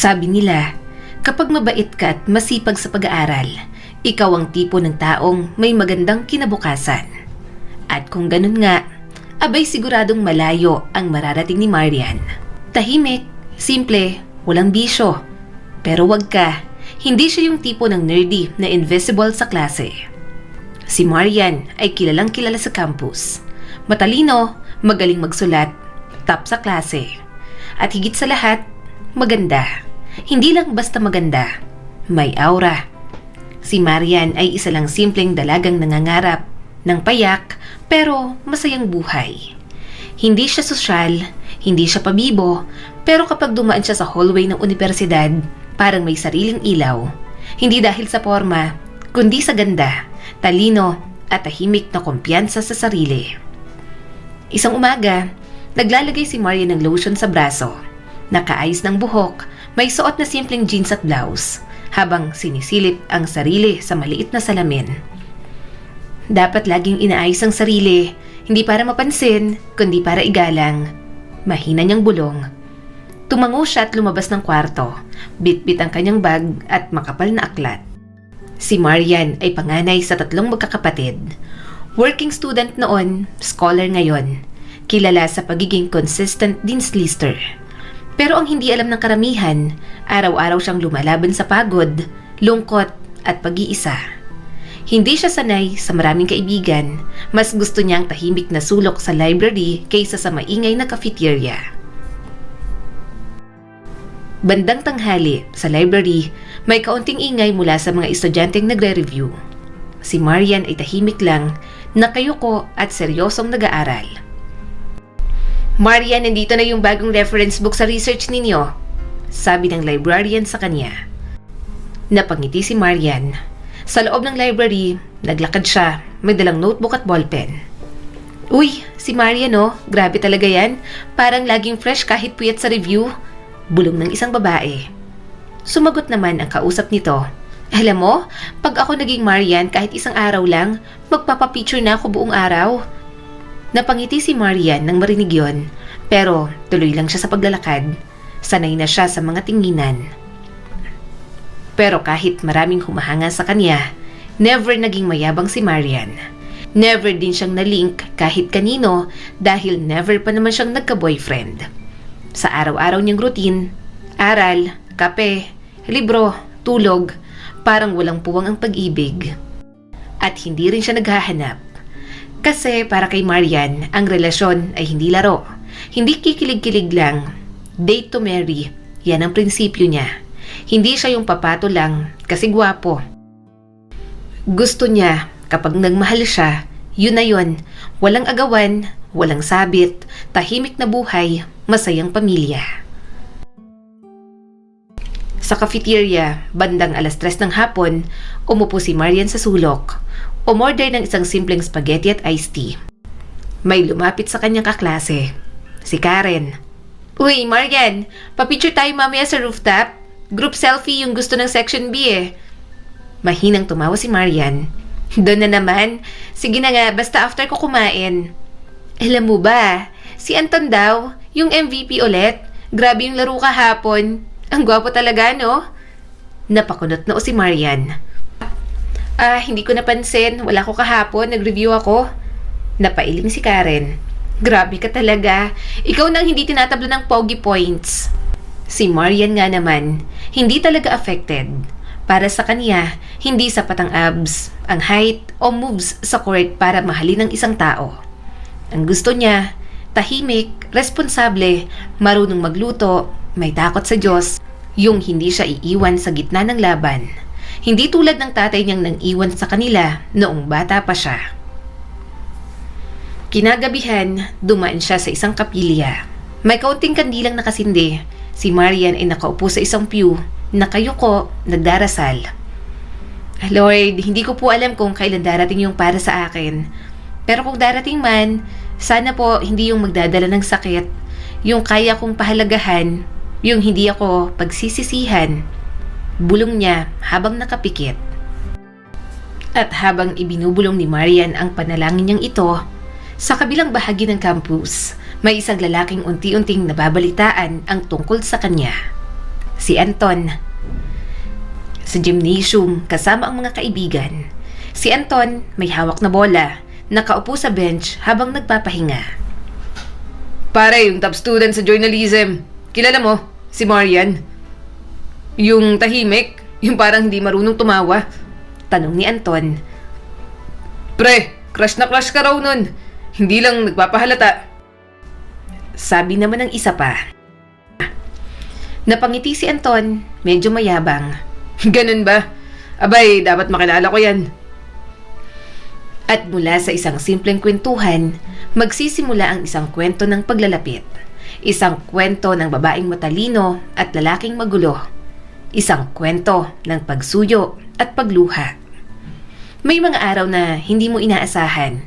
Sabi nila, kapag mabait ka at masipag sa pag-aaral, ikaw ang tipo ng taong may magandang kinabukasan. At kung ganun nga, abay siguradong malayo ang mararating ni Marian. Tahimik, simple, walang bisyo. Pero wag ka, hindi siya yung tipo ng nerdy na invisible sa klase. Si Marian ay kilalang kilala sa campus. Matalino, magaling magsulat, top sa klase. At higit sa lahat, maganda. Hindi lang basta maganda, may aura. Si Marian ay isa lang simpleng dalagang nangangarap ng payak pero masayang buhay. Hindi siya sosyal, hindi siya pabibo, pero kapag dumaan siya sa hallway ng universidad, parang may sariling ilaw. Hindi dahil sa forma, kundi sa ganda, talino at tahimik na kumpiyansa sa sarili. Isang umaga, naglalagay si Marian ng lotion sa braso. Nakaayos ng buhok, may suot na simpleng jeans at blouse, habang sinisilip ang sarili sa maliit na salamin. Dapat laging inaayos ang sarili, hindi para mapansin, kundi para igalang. Mahina niyang bulong. Tumango siya at lumabas ng kwarto, bit-bit ang kanyang bag at makapal na aklat. Si Marian ay panganay sa 3 magkakapatid. Working student noon, scholar ngayon. Kilala sa pagiging consistent dean's lister. Pero ang hindi alam ng karamihan, araw-araw siyang lumalaban sa pagod, lungkot at pag-iisa. Hindi siya sanay sa maraming kaibigan, mas gusto niyang tahimik na sulok sa library kaysa sa maingay na cafeteria. Bandang tanghali, sa library, may kaunting ingay mula sa mga estudyanteng nagre-review. Si Marian ay tahimik lang, nakayuko at seryosong nag-aaral. Marian, nandito na yung bagong reference book sa research ninyo, sabi ng librarian sa kanya. Napangiti si Marian. Sa loob ng library, naglakad siya, may dalang notebook at ballpen. Uy, si Marian oh, grabe talaga yan. Parang laging fresh kahit puyat sa review. Bulong ng isang babae. Sumagot naman ang kausap nito. Alam mo, pag ako naging Marian kahit isang araw lang, magpapapicture na ako buong araw. Napangiti si Marian nang marinig yon, pero tuloy lang siya sa paglalakad. Sanay na siya sa mga tinginan. Pero kahit maraming humahanga sa kanya, never naging mayabang si Marian. Never din siyang nalink kahit kanino dahil never pa naman siyang nagka-boyfriend. Sa araw-araw niyang routine, aral, kape, libro, tulog, parang walang puwang ang pag-ibig. At hindi rin siya naghahanap. Kasi para kay Marian, ang relasyon ay hindi laro. Hindi kikilig-kilig lang. Date to marry, yan ang prinsipyo niya. Hindi siya yung papato lang kasi gwapo. Gusto niya, kapag nagmahal siya, yun na yun. Walang agawan, walang sabit, tahimik na buhay, masayang pamilya. Sa cafeteria, bandang 3:00 ng hapon, umupo si Marian sa sulok. Umorder ng isang simpleng spaghetti at iced tea. May lumapit sa kanyang kaklase, si Karen. Uy, Marian, papicture tayo mamaya sa rooftop. Group selfie yung gusto ng section B eh. Mahinang tumawa si Marian. Doon na naman. Sige na nga, basta after ko kumain. Alam mo ba, si Anton daw, yung MVP ulit. Grabe yung laro kahapon. Ang gwapo talaga, no? Napakunot na si Marian. Hindi ko napansin. Wala ko kahapon. Nag-review ako. Napailing si Karen. Grabe ka talaga. Ikaw nang hindi tinatabla ng pogi points. Si Marian nga naman, hindi talaga affected. Para sa kanya, hindi sapat ang abs, ang height o moves sa court para mahalin ng isang tao. Ang gusto niya, tahimik, responsable, marunong magluto, may takot sa Diyos, yung hindi siya iiwan sa gitna ng laban. Hindi tulad ng tatay niyang nang iwan sa kanila noong bata pa siya. Kinagabihan, dumaan siya sa isang kapilya. May kaunting kandilang nakasindi. Si Marian ay nakaupo sa isang pew, nakayuko, nagdarasal. Lord, hindi ko po alam kung kailan darating yung para sa akin. Pero kung darating man, sana po hindi yung magdadala ng sakit, yung kaya kong pahalagahan, yung hindi ako pagsisisihan. Bulong niya habang nakapikit. At habang ibinubulong ni Marian ang panalangin niyang ito, sa kabilang bahagi ng campus, may isang lalaking unti-unting nababalitaan ang tungkol sa kanya. Si Anton. Sa gymnasium, kasama ang mga kaibigan. Si Anton may hawak na bola, nakaupo sa bench habang nagpapahinga. Pare, yung top student sa journalism. Kilala mo? Si Marian. Yung tahimik, yung parang hindi marunong tumawa. Tanong ni Anton. Pre, crush na crush ka raw nun. Hindi lang nagpapahalata. Sabi naman ng isa pa. Napangiti si Anton, medyo mayabang. Ganun ba? Abay, dapat makilala ko yan. At mula sa isang simpleng kwentuhan, magsisimula ang isang kwento ng paglalapit. Isang kwento ng babaeng matalino at lalaking magulo. Isang kwento ng pagsuyo at pagluha. May mga araw na hindi mo inaasahan.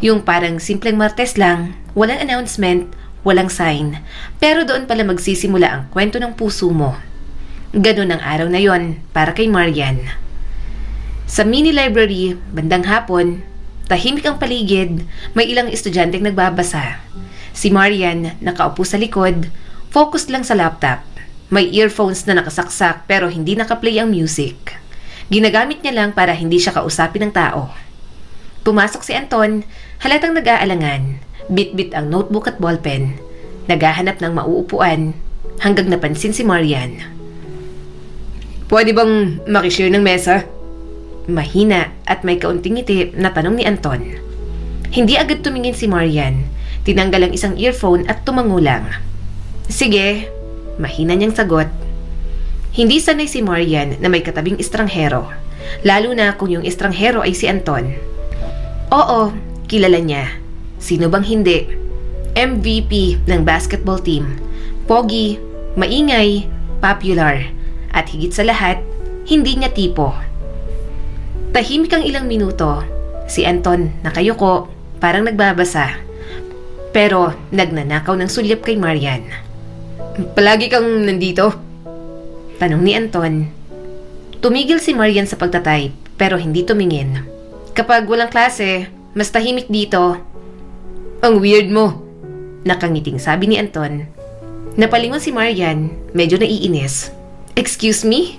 Yung parang simpleng Martes lang, walang announcement, walang sign. Pero doon pala magsisimula ang kwento ng puso mo. Ganun ang araw na yon para kay Marian. Sa mini library, bandang hapon, tahimik ang paligid, may ilang estudyanteng nagbabasa. Si Marian, nakaupo sa likod, focused lang sa laptop. May earphones na nakasaksak pero hindi nakaplay ang music. Ginagamit niya lang para hindi siya kausapin ng tao. Pumasok si Anton, halatang nag-aalangan. Bit-bit ang notebook at ballpen. Naghahanap ng mauupuan hanggang napansin si Marian. Pwede bang makishare ng mesa? Mahina at may kaunting ngiti na tanong ni Anton. Hindi agad tumingin si Marian. Tinanggal ang isang earphone at tumango lang. Sige, mahina niyang sagot. Hindi sanay si Marian na may katabing estranghero, lalo na kung yung estranghero ay si Anton. Oo, kilala niya. Sino bang hindi? MVP ng basketball team. Pogi, maingay, popular, at higit sa lahat, hindi niya tipo. Tahimik ang ilang minuto. Si Anton nakayuko, parang nagbabasa. Pero nagnanakaw ng sulyap kay Marian. Palagi kang nandito? Tanong ni Anton. Tumigil si Marian sa pagtatype pero hindi tumingin. Kapag walang klase, mas tahimik dito. Ang weird mo. Nakangiting sabi ni Anton. Napalingon si Marian, medyo naiinis. Excuse me?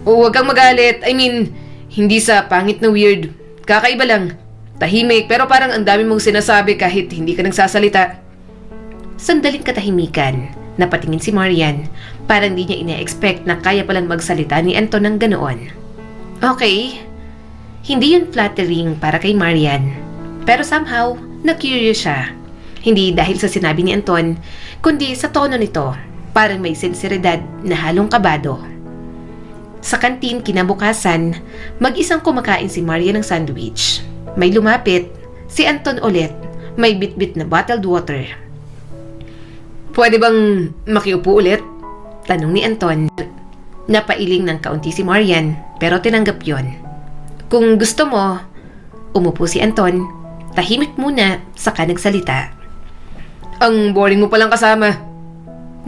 O huwag kang magalit. I mean, hindi sa pangit na weird. Kakaiba lang. Tahimik pero parang ang dami mong sinasabi kahit hindi ka nagsasalita. Sandaling katahimikan. Napatingin si Marian. Parang di niya ina-expect na kaya palang magsalita ni Anton ng ganoon. Okay. Hindi yun flattering para kay Marian. Pero somehow, na-curious siya. Hindi dahil sa sinabi ni Anton, kundi sa tono nito. Parang may sinseridad na halong kabado. Sa kantin kinabukasan, mag-isang kumakain si Marian ng sandwich. May lumapit, si Anton ulit, may bitbit na bottled water. Pwede bang makiupo ulit? Tanong ni Anton. Napailing ng kaunti si Marian, pero tinanggap yon. Kung gusto mo, umupo si Anton. Tahimik muna, saka nagsalita. Ang boring mo palang kasama.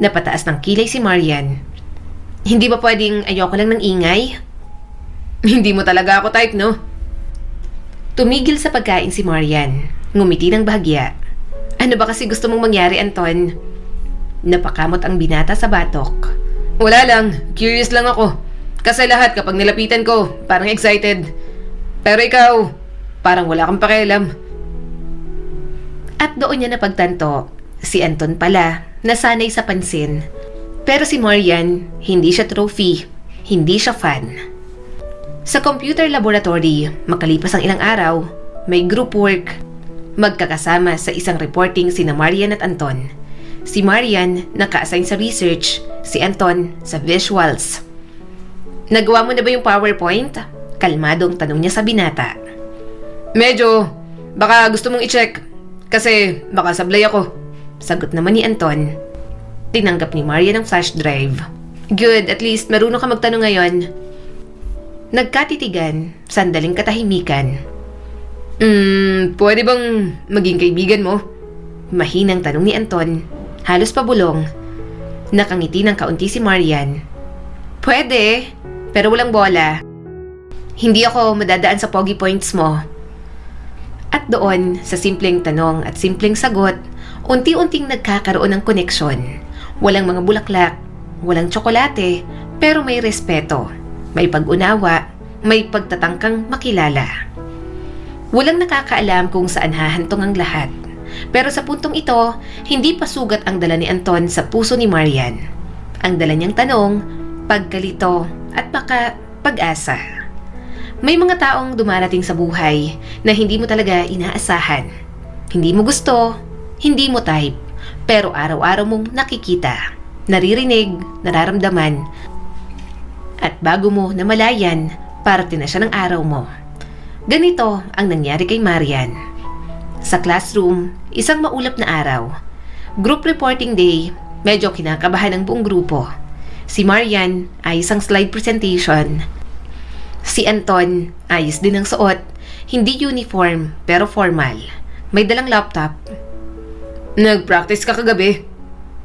Napataas ng kilay si Marian. Hindi ba pwedeng ayoko lang ng ingay? Hindi mo talaga ako type, no? Tumigil sa pagkain si Marian. Ngumiti ng bahagya. Ano ba kasi gusto mong mangyari, Anton? Napakamot ang binata sa batok. Wala lang, curious lang ako. Kasi lahat kapag nilapitan ko, parang excited. Pero ikaw, parang wala kang pakialam. At doon niya napagtanto, si Anton pala, nasanay sa pansin. Pero si Marian, hindi siya trophy, hindi siya fan. Sa computer laboratory, makalipas ang ilang araw, may group work. Magkakasama sa isang reporting sina Marian at Anton. Si Marian naka-assign sa research, si Anton sa visuals. Nagawa mo na ba yung PowerPoint? Kalmadong tanong niya sa binata. Medyo, baka gusto mong i-check. Kasi baka sablay ako. Sagot naman ni Anton. Tinanggap ni Marian ang flash drive. Good, at least marunong ka magtanong ngayon. Nagkatitigan, sandaling katahimikan. Pwede bang maging kaibigan mo? Mahinang tanong ni Anton. Halos pabulong. Nakangiti ng kaunti si Marian. Pwede, pero walang bola. Hindi ako madadaan sa pogi points mo. At doon, sa simpleng tanong at simpleng sagot, unti-unting nagkakaroon ng koneksyon. Walang mga bulaklak, walang tsokolate, pero may respeto, may pag-unawa, may pagtatangkang makilala. Walang nakakaalam kung saan hahantong ang lahat. Pero sa puntong ito, hindi pa sugat ang dala ni Anton sa puso ni Marian. Ang dala niyang tanong, pagkalito at baka pag-asa. May mga taong dumarating sa buhay na hindi mo talaga inaasahan. Hindi mo gusto, hindi mo type, pero araw-araw mong nakikita, naririnig, nararamdaman, at bago mo namalayan, parte na siya ng araw mo. Ganito ang nangyari kay Marian. Sa classroom, isang maulap na araw. Group reporting day, medyo kinakabahan ang buong grupo. Si Marian ay isang slide presentation. Si Anton, ayos din ang suot. Hindi uniform, pero formal. May dalang laptop. Nag-practice ka kagabi?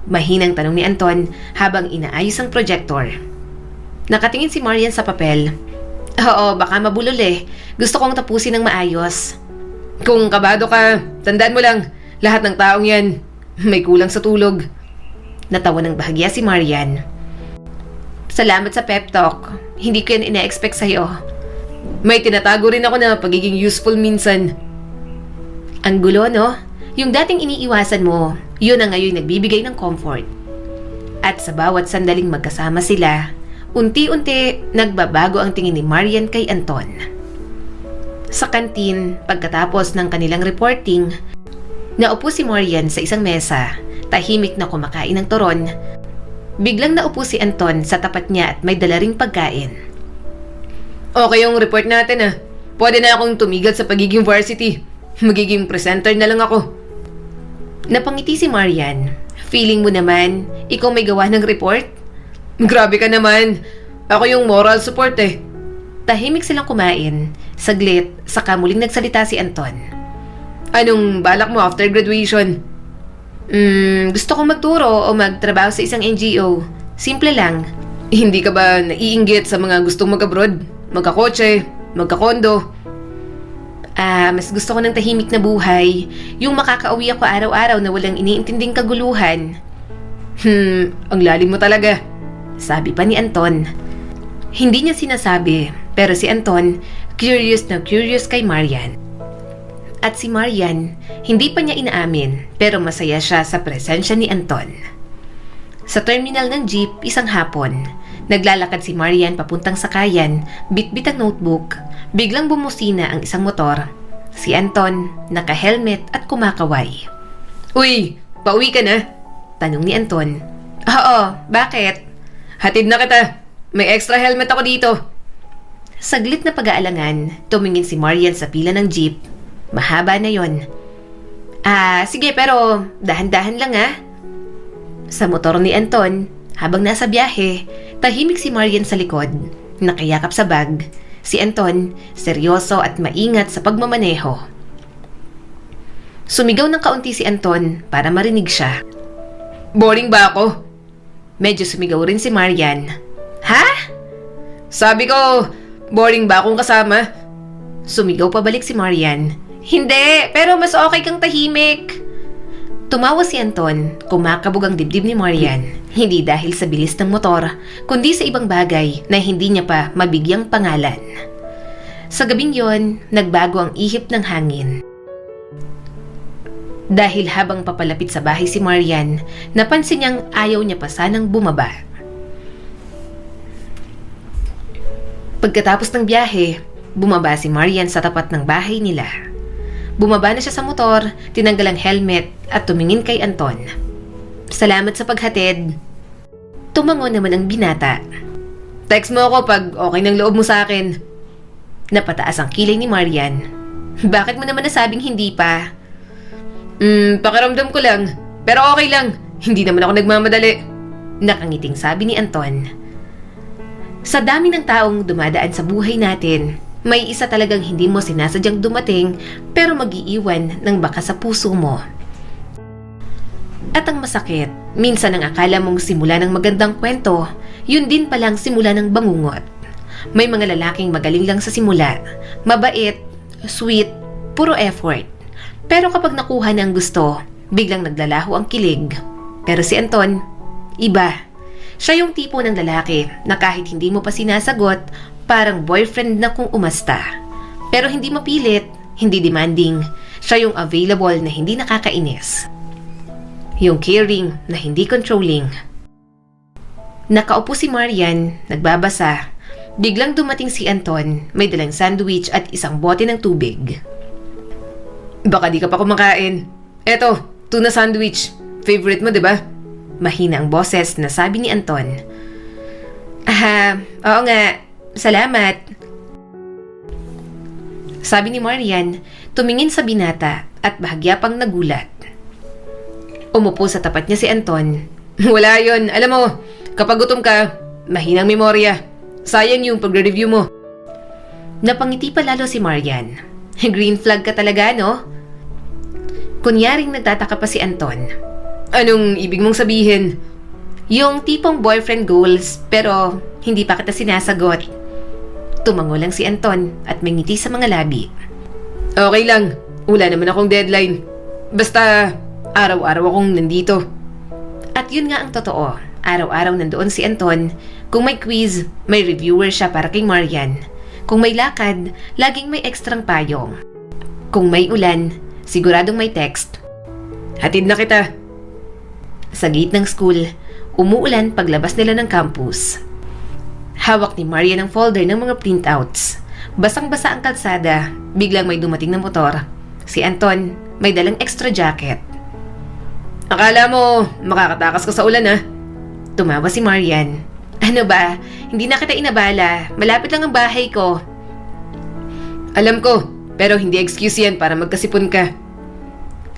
Mahinang tanong ni Anton habang inaayos ang projector. Nakatingin si Marian sa papel. Oo, baka mabulol eh. Gusto kong tapusin ng maayos. Kung kabado ka, tandaan mo lang, lahat ng taong yan, may kulang sa tulog. Natawa ng bahagya si Marian. Salamat sa pep talk. Hindi ko yan ina-expect sa'yo. May tinatago rin ako na pagiging useful minsan. Ang gulo, no? Yung dating iniiwasan mo, yun ang ngayon nagbibigay ng comfort. At sa bawat sandaling magkasama sila, unti-unti nagbabago ang tingin ni Marian kay Anton. Sa kantin, pagkatapos ng kanilang reporting, naupo si Marian sa isang mesa, tahimik na kumakain ng turon. Biglang naupo si Anton sa tapat niya at may dala ring pagkain. Okay yung report natin ah. Pwede na akong tumigil sa pagiging varsity. Magiging presenter na lang ako. Napangiti si Marian. Feeling mo naman, ikaw may gawa ng report? Grabe ka naman. Ako yung moral support eh. Tahimik silang kumain. Saglit, saka muling nagsalita si Anton. Anong balak mo after graduation? Gusto kong magturo o magtrabaho sa isang NGO. Simple lang. Hindi ka ba naiinggit sa mga gustong mag-abroad? Magkakotse? Magkakondo? Mas gusto ko ng tahimik na buhay. Yung makakauwi ako araw-araw na walang iniintinding kaguluhan. Ang lalim mo talaga. Sabi pa ni Anton. Hindi niya sinasabi, pero si Anton, curious na curious kay Marian. At si Marian, hindi pa niya inaamin, pero masaya siya sa presensya ni Anton. Sa terminal ng jeep, isang hapon, naglalakad si Marian papuntang sakayan, bitbit ang notebook, biglang bumusina ang isang motor. Si Anton, naka-helmet at kumakaway. Uy, pauwi ka na? Tanong ni Anton. Oo, bakit? Hatid na kita. May extra helmet ako dito. Saglit na pag-aalangan, tumingin si Marian sa pila ng jeep. Mahaba na yon. Sige pero dahan-dahan lang ah. Sa motor ni Anton, habang nasa biyahe, tahimik si Marian sa likod, nakayakap sa bag. Si Anton, seryoso at maingat sa pagmamaneho. Sumigaw ng kaunti si Anton para marinig siya. Boring ba ako? Medyo sumigaw rin si Marian. Ha? Sabi ko, boring ba akong kasama? Sumigaw pabalik si Marian. Hindi, pero mas okay kang tahimik. Tumawa si Anton, kumakabog ang dibdib ni Marian. Hindi dahil sa bilis ng motor, kundi sa ibang bagay na hindi niya pa mabigyang pangalan. Sa gabing yon, nagbago ang ihip ng hangin. Dahil habang papalapit sa bahay si Marian, napansin niyang ayaw niya pa sanang bumaba. Pagkatapos ng biyahe, bumaba si Marian sa tapat ng bahay nila. Bumaba na siya sa motor, tinanggal ang helmet at tumingin kay Anton. Salamat sa paghatid. Tumango naman ang binata. Text mo ako pag okay ng loob mo sa akin. Napataas ang kilay ni Marian. Bakit mo naman nasabing hindi pa? Pakiramdam ko lang. Pero okay lang. Hindi naman ako nagmamadali. Nakangiting sabi ni Anton. Sa dami ng taong dumadaan sa buhay natin, may isa talagang hindi mo sinasadyang dumating pero mag-iiwan ng baka sa puso mo. At ang masakit, minsan ang akala mong simula ng magandang kwento, yun din palang simula ng bangungot. May mga lalaking magaling lang sa simula, mabait, sweet, puro effort. Pero kapag nakuha na ang gusto, biglang naglalaho ang kilig. Pero si Anton, iba. Siya yung tipo ng lalaki na kahit hindi mo pa sinasagot, parang boyfriend na kung umasta. Pero hindi mapilit, hindi demanding. Siya yung available na hindi nakakainis. Yung caring na hindi controlling. Nakaupo si Marian, nagbabasa. Biglang dumating si Anton, may dalang sandwich at isang bote ng tubig. Baka di ka pa kumakain. Eto, tuna sandwich. Favorite mo, di ba? Mahina ang boses na sabi ni Anton. Oo nga. Salamat. Sabi ni Marian, tumingin sa binata at bahagya pang nagulat. Umupo sa tapat niya si Anton. Wala yon. Alam mo, kapag gutom ka, mahinang memorya. Sayang yung pagre-review mo. Napangiti pa lalo si Marian. Green flag ka talaga, no? Kunyaring nagtataka pa si Anton. Anong ibig mong sabihin? Yung tipong boyfriend goals pero hindi pa kita sinasagot. Tumango lang si Anton at may ngiti sa mga labi. Okay lang. Wala naman akong deadline. Basta, araw-araw akong nandito. At yun nga ang totoo. Araw-araw nandoon si Anton. Kung may quiz, may reviewer siya para kay Marian. Kung may lakad, laging may ekstrang payong. Kung may ulan, siguradong may text. Hatid na kita. Sa gate ng school, umuulan paglabas nila ng campus. Hawak ni Marian ang folder ng mga printouts. Basang-basa ang kalsada, biglang may dumating na motor. Si Anton, may dalang extra jacket. Akala mo, makakatakas ka sa ulan, ha? Tumawa si Marian. Ano ba? Hindi na kita inabala. Malapit lang ang bahay ko. Alam ko, pero hindi excuse yan para magkasipon ka.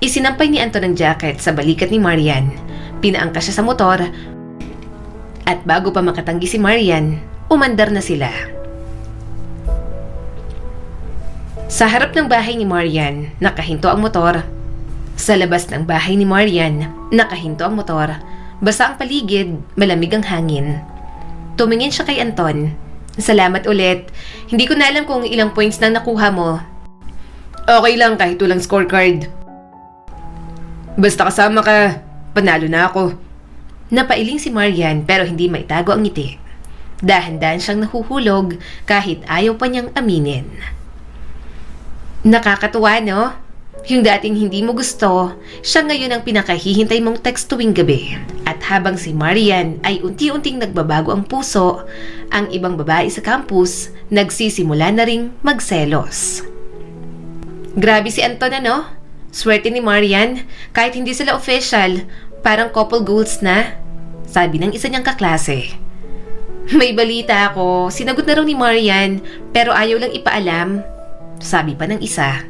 Isinampay ni Anton ang jacket sa balikat ni Marian. Pinaangkas siya sa motor. At bago pa makatanggi si Marian, umandar na sila. Sa harap ng bahay ni Marian, nakahinto ang motor. Sa labas ng bahay ni Marian, nakahinto ang motor. Basa ang paligid, malamig ang hangin. Tumingin siya kay Anton. Salamat ulit. Hindi ko na alam kung ilang points na nakuha mo. Okay lang kahit walang scorecard. Basta kasama ka, panalo na ako. Napailing si Marian pero hindi maitago ang ngiti. Dahan-dahan siyang nahuhulog kahit ayaw pa niyang aminin. Nakakatuwa, no? Yung dating hindi mo gusto, siya ngayon ang pinakahihintay mong text tuwing gabi. At habang si Marian ay unti-unting nagbabago ang puso, ang ibang babae sa campus nagsisimula na ring magselos. Grabe si Anton, ano? Swerte ni Marian, kahit hindi sila official, parang couple goals na, sabi ng isa niyang kaklase. May balita ako, sinagot na raw ni Marian, pero ayaw lang ipaalam, sabi pa ng isa.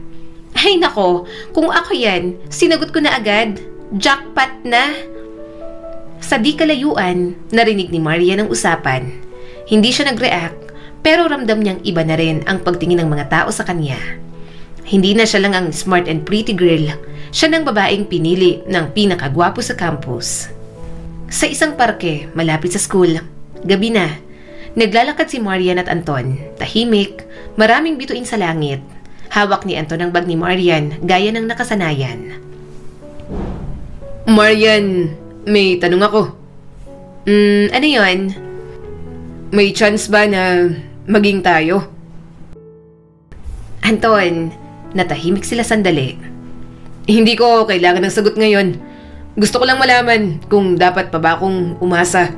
Ay nako, kung ako yan, sinagot ko na agad. Jackpot na! Sa di kalayuan, narinig ni Marian ang usapan. Hindi siya nag-react, pero ramdam niyang iba na rin ang pagtingin ng mga tao sa kanya. Hindi na siya lang ang smart and pretty girl, siya ng babaeng pinili ng pinakagwapo sa campus. Sa isang parke, malapit sa school, gabi na, naglalakad si Marian at Anton, tahimik, maraming bituin sa langit. Hawak ni Anton ang bag ni Marian, gaya ng nakasanayan. Marian, may tanong ako. Ano yon? May chance ba na maging tayo? Anton, natahimik sila sandali. Hindi ko kailangan ng sagot ngayon. Gusto ko lang malaman kung dapat pa ba akong umasa.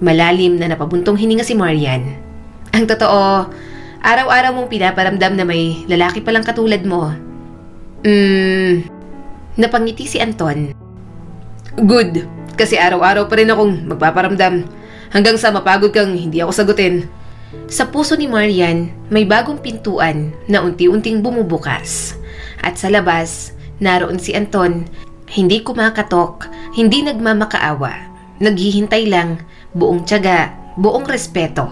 Malalim na napabuntong hininga si Marian. Ang totoo, araw-araw mong pinaparamdam na may lalaki palang katulad mo. Napangiti si Anton. Good, kasi araw-araw pa rin akong magpaparamdam hanggang sa mapagod kang hindi ako sagutin. Sa puso ni Marian, may bagong pintuan na unti-unting bumubukas. At sa labas, naroon si Anton, hindi kumakatok, hindi nagmamakaawa, naghihintay lang, buong tiyaga, buong respeto.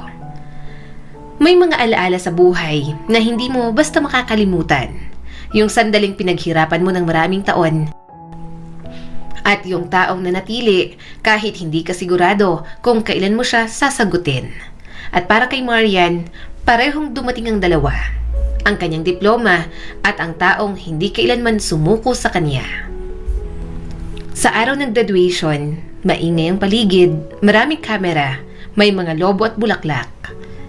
May mga alaala sa buhay na hindi mo basta makakalimutan. Yung sandaling pinaghirapan mo ng maraming taon. At yung taong nanatili kahit hindi ka sigurado kung kailan mo siya sasagutin. At para kay Marian, parehong dumating ang dalawa. Ang kanyang diploma at ang taong hindi kailanman sumuko sa kanya. Sa araw ng graduation, Maingay ang paligid, maraming kamera, may mga lobo at bulaklak.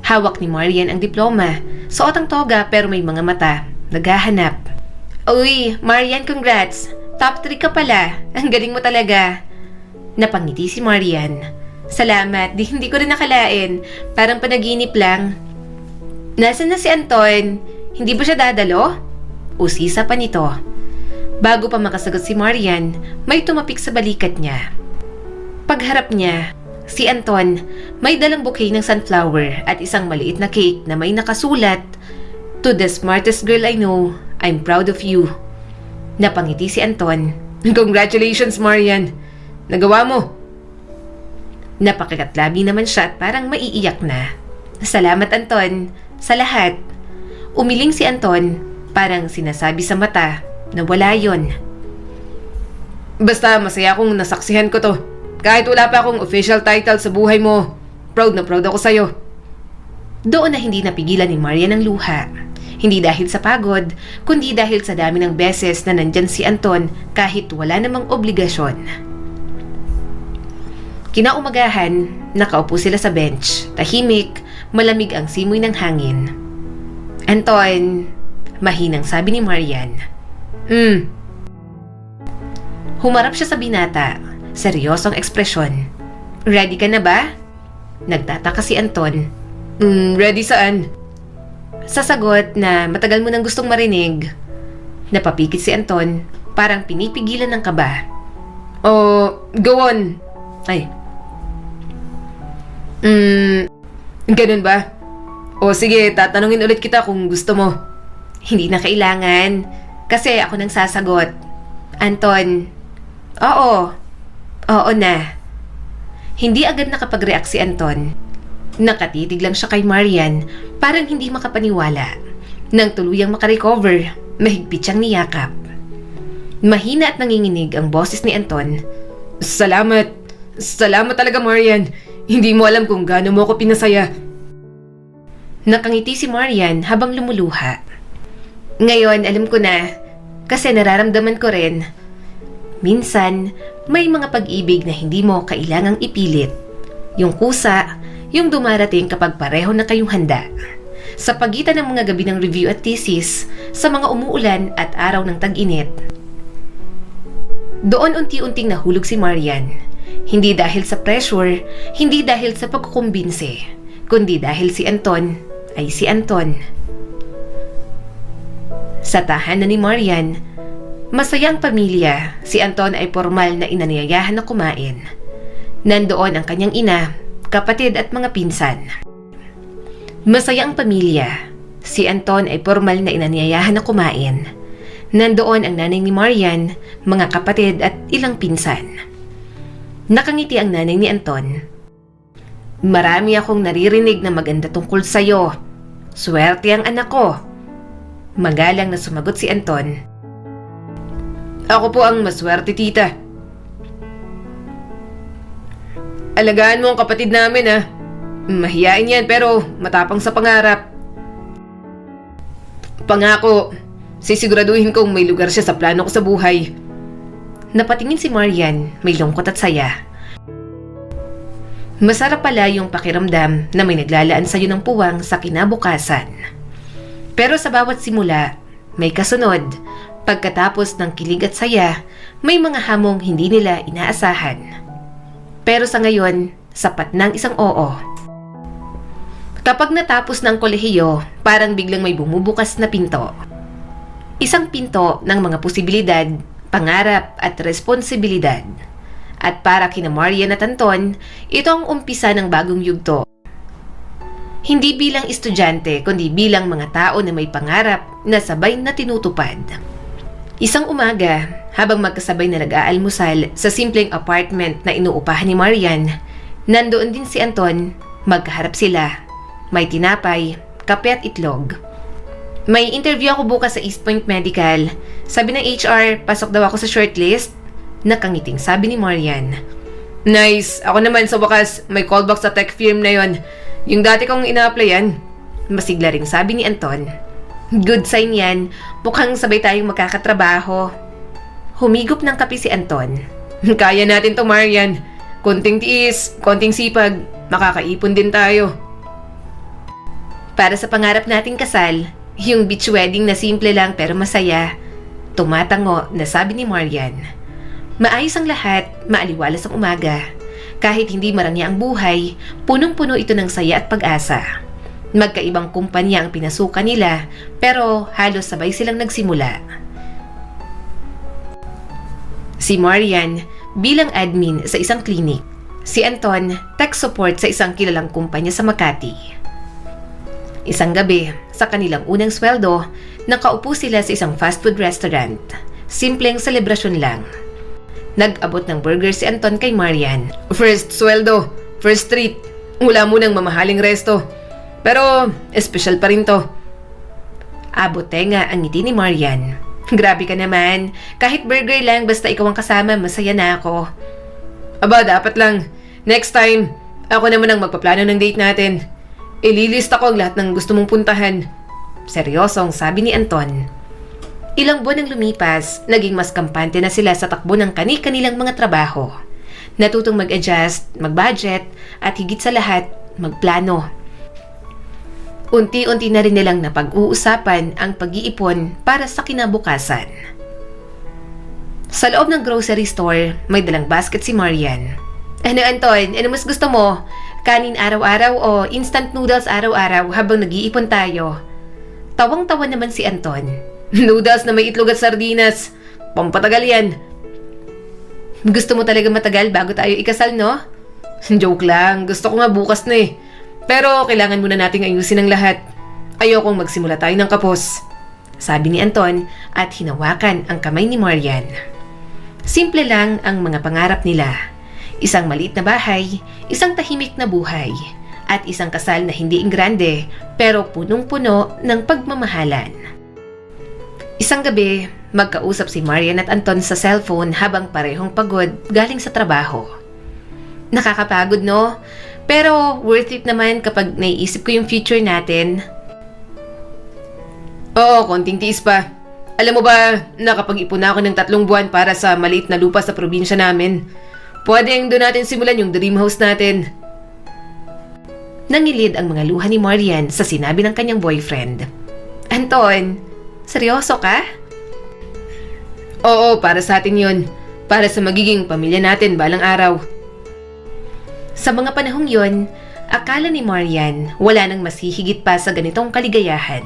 Hawak ni Marian ang diploma, suot ang toga pero may mga mata, naghahanap. Uy, Marian, congrats! Top 3 ka pala, ang galing mo talaga. Napangiti si Marian. Salamat, hindi ko rin nakalain, parang panaginip lang. Nasaan na si Anton? Hindi ba siya dadalo? Usisa pa nito. Bago pa makasagot si Marian, may tumapik sa balikat niya. Pagharap niya, si Anton may dalang bouquet ng sunflower at isang maliit na cake na may nakasulat, "To the smartest girl I know, I'm proud of you." Napangiti si Anton. Congratulations, Marian. Nagawa mo. Napakikatlabi naman siya at parang maiiyak na. Salamat, Anton, sa lahat. Umiling si Anton, parang sinasabi sa mata na wala yon. Basta masaya akong nasaksihan ko to. Kahit wala pa akong official title sa buhay mo, proud na proud ako sa'yo. Doon na hindi napigilan ni Marian ang luha. Hindi dahil sa pagod, kundi dahil sa dami ng beses na nandyan si Anton kahit wala namang obligasyon. Kinaumagahan, nakaupo sila sa bench. Tahimik, malamig ang simoy ng hangin. Anton, mahinang sabi ni Marian. Humarap siya sa binata. Seryosong ekspresyon. Ready ka na ba? Nagtataka si Anton. Ready saan? Sa sagot na matagal mo nang gustong marinig. Napapikit si Anton, parang pinipigilan ng kaba. Go on. Ay. Ganun ba? Sige, tatanungin ulit kita kung gusto mo. Hindi na kailangan. Kasi ako nang sasagot. Anton, oo. Oo na. Hindi agad nakapag-react si Anton. Nakatitig lang siya kay Marian, parang hindi makapaniwala. Nang tuluyang makarecover, mahigpit siyang niyakap. Mahina at nanginginig ang boses ni Anton. Salamat. Salamat talaga, Marian. Hindi mo alam kung gaano mo ako pinasaya. Nakangiti si Marian habang lumuluha. Ngayon, alam ko na. Kasi nararamdaman ko rin. Minsan, may mga pag-ibig na hindi mo kailangang ipilit. Yung kusa, yung dumarating kapag pareho na kayong handa. Sa pagitan ng mga gabi ng review at thesis, sa mga umuulan at araw ng tag-init. Doon unti-unting nahulog si Marian. Hindi dahil sa pressure, hindi dahil sa pagkukumbinse, kundi dahil si Anton ay si Anton. Sa tahanan ni Marian, masaya ang pamilya. Si Anton ay formal na inanyayahan na kumain. Nandoon ang kanyang ina, kapatid at mga pinsan. Masaya ang pamilya. Si Anton ay formal na inanyayahan na kumain. Nandoon ang nanay ni Marian, mga kapatid at ilang pinsan. Nakangiti ang nanay ni Anton. Marami akong naririnig na maganda tungkol sa'yo. Swerte ang anak ko. Magalang na sumagot si Anton. Ako po ang maswerte, tita. Alagaan mo ang kapatid namin, ha. Mahiyain yan pero matapang sa pangarap. Pangako, sisiguraduhin kong may lugar siya sa plano ko sa buhay. Napatingin si Marian, may lungkot at saya. Masarap pala yung pakiramdam na may naglalaan sa'yo ng puwang sa kinabukasan. Pero sa bawat simula, may kasunod. Pagkatapos ng kilig at saya, may mga hamong hindi nila inaasahan. Pero sa ngayon, sapat ng isang oo. Kapag natapos ng kolehiyo, parang biglang may bumubukas na pinto. Isang pinto ng mga posibilidad, pangarap at responsibilidad. At para kina Marian at Anton, ito ang umpisa ng bagong yugto. Hindi bilang estudyante, kundi bilang mga tao na may pangarap na sabay na tinutupad. Isang umaga, habang magkasabay na nag-aalmusal sa simpleng apartment na inuupahan ni Marian, nandoon din si Anton, magkaharap sila. May tinapay, kape at itlog. May interview ako bukas sa East Point Medical. Sabi ng HR, pasok daw ako sa shortlist. Nakangiting sabi ni Marian. Nice! Ako naman sa wakas, may callback sa tech firm na yon. Yung dati kong ina-applyan. Masigla ring sabi ni Anton. Good sign yan. Mukhang sabay tayong magkakatrabaho. Humigop ng kape si Anton. Kaya natin to, Marian. Konting tiis, konting sipag, makakaipon din tayo. Para sa pangarap nating kasal, yung beach wedding na simple lang pero masaya, tumatango na sabi ni Marian. Maayos ang lahat, maaliwalas ang umaga. Kahit hindi marangya ang buhay, punong-puno ito ng saya at pag-asa. Magkaibang kumpanya ang pinasukan nila, pero halos sabay silang nagsimula. Si Marian bilang admin sa isang clinic. Si Anton, tech support sa isang kilalang kumpanya sa Makati. Isang gabi, sa kanilang unang sweldo, nakaupo sila sa isang fast food restaurant. Simpleng selebrasyon lang. Nag-abot ng burger si Anton kay Marian. First sweldo, first treat. Wala mo ng mamahaling resto. Pero, espesyal pa rin to. Abot tenga ang ngiti ni Marian. Grabe ka naman. Kahit burger lang, basta ikaw ang kasama, masaya na ako. Aba, dapat lang. Next time, ako naman ang magpaplano ng date natin. Ililista ko ang lahat ng gusto mong puntahan. Seryosong sabi ni Anton. Ilang buwan ang lumipas, naging mas kampante na sila sa takbo ng kani-kanilang mga trabaho. Natutong mag-adjust, mag-budget, at higit sa lahat, magplano. Unti-unti na rin nilang napag-uusapan ang pag-iipon para sa kinabukasan. Sa loob ng grocery store, may dalang basket si Marian. Ano Anton, ano mas gusto mo? Kanin araw-araw o instant noodles araw-araw habang nag-iipon tayo? Tawang-tawa naman si Anton. Noodles na may itlog at sardinas. Pampatagal yan. Gusto mo talaga matagal bago tayo ikasal, no? Joke lang. Gusto ko nga bukas na eh. Pero kailangan muna nating ayusin ang lahat. Ayokong magsimula tayo ng kapos. Sabi ni Anton at hinawakan ang kamay ni Marian. Simple lang ang mga pangarap nila. Isang maliit na bahay, isang tahimik na buhay, at isang kasal na hindi ingrande pero punong-puno ng pagmamahalan. Isang gabi, magkausap si Marian at Anton sa cellphone habang parehong pagod galing sa trabaho. Nakakapagod, no? Pero worth it naman kapag naiisip ko yung future natin. Oo, konting tiis pa. Alam mo ba, nakapag-ipon na ako ng 3 buwan para sa maliit na lupa sa probinsya namin. Pwedeng doon natin simulan yung dream house natin. Nangilid ang mga luha ni Marian sa sinabi ng kanyang boyfriend. Anton, seryoso ka? Oo, para sa atin yun. Para sa magiging pamilya natin balang araw. Sa mga panahong yon, akala ni Marian wala nang mas hihigit pa sa ganitong kaligayahan.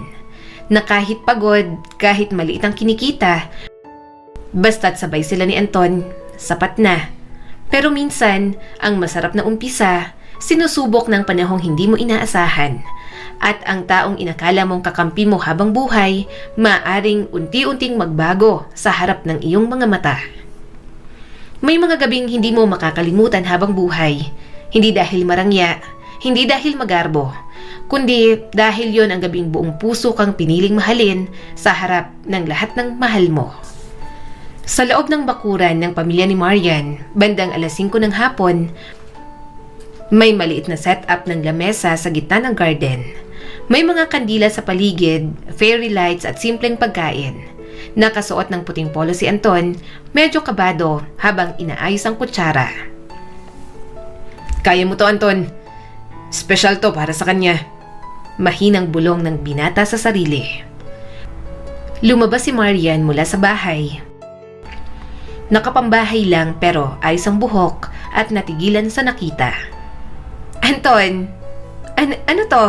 Na kahit pagod, kahit maliit ang kinikita, basta't sabay sila ni Anton, sapat na. Pero minsan, ang masarap na umpisa, sinusubok ng panahong hindi mo inaasahan. At ang taong inakala mong kakampi mo habang buhay, maaring unti-unting magbago sa harap ng iyong mga mata. May mga gabing hindi mo makakalimutan habang buhay. Hindi dahil marangya, hindi dahil magarbo, kundi dahil yon ang gabing buong puso kang piniling mahalin sa harap ng lahat ng mahal mo. Sa loob ng bakuran ng pamilya ni Marian, bandang 5:00 ng hapon, may maliit na setup ng lamesa sa gitna ng garden. May mga kandila sa paligid, fairy lights at simpleng pagkain. Nakasuot ng puting polo si Anton, medyo kabado habang inaayos ang kutsara. Kaya mo to, Anton. Special to para sa kanya. Mahinang bulong ng binata sa sarili. Lumabas si Marian mula sa bahay. Nakapambahay lang pero ayos ang buhok at natigilan sa nakita. Anton, ano to?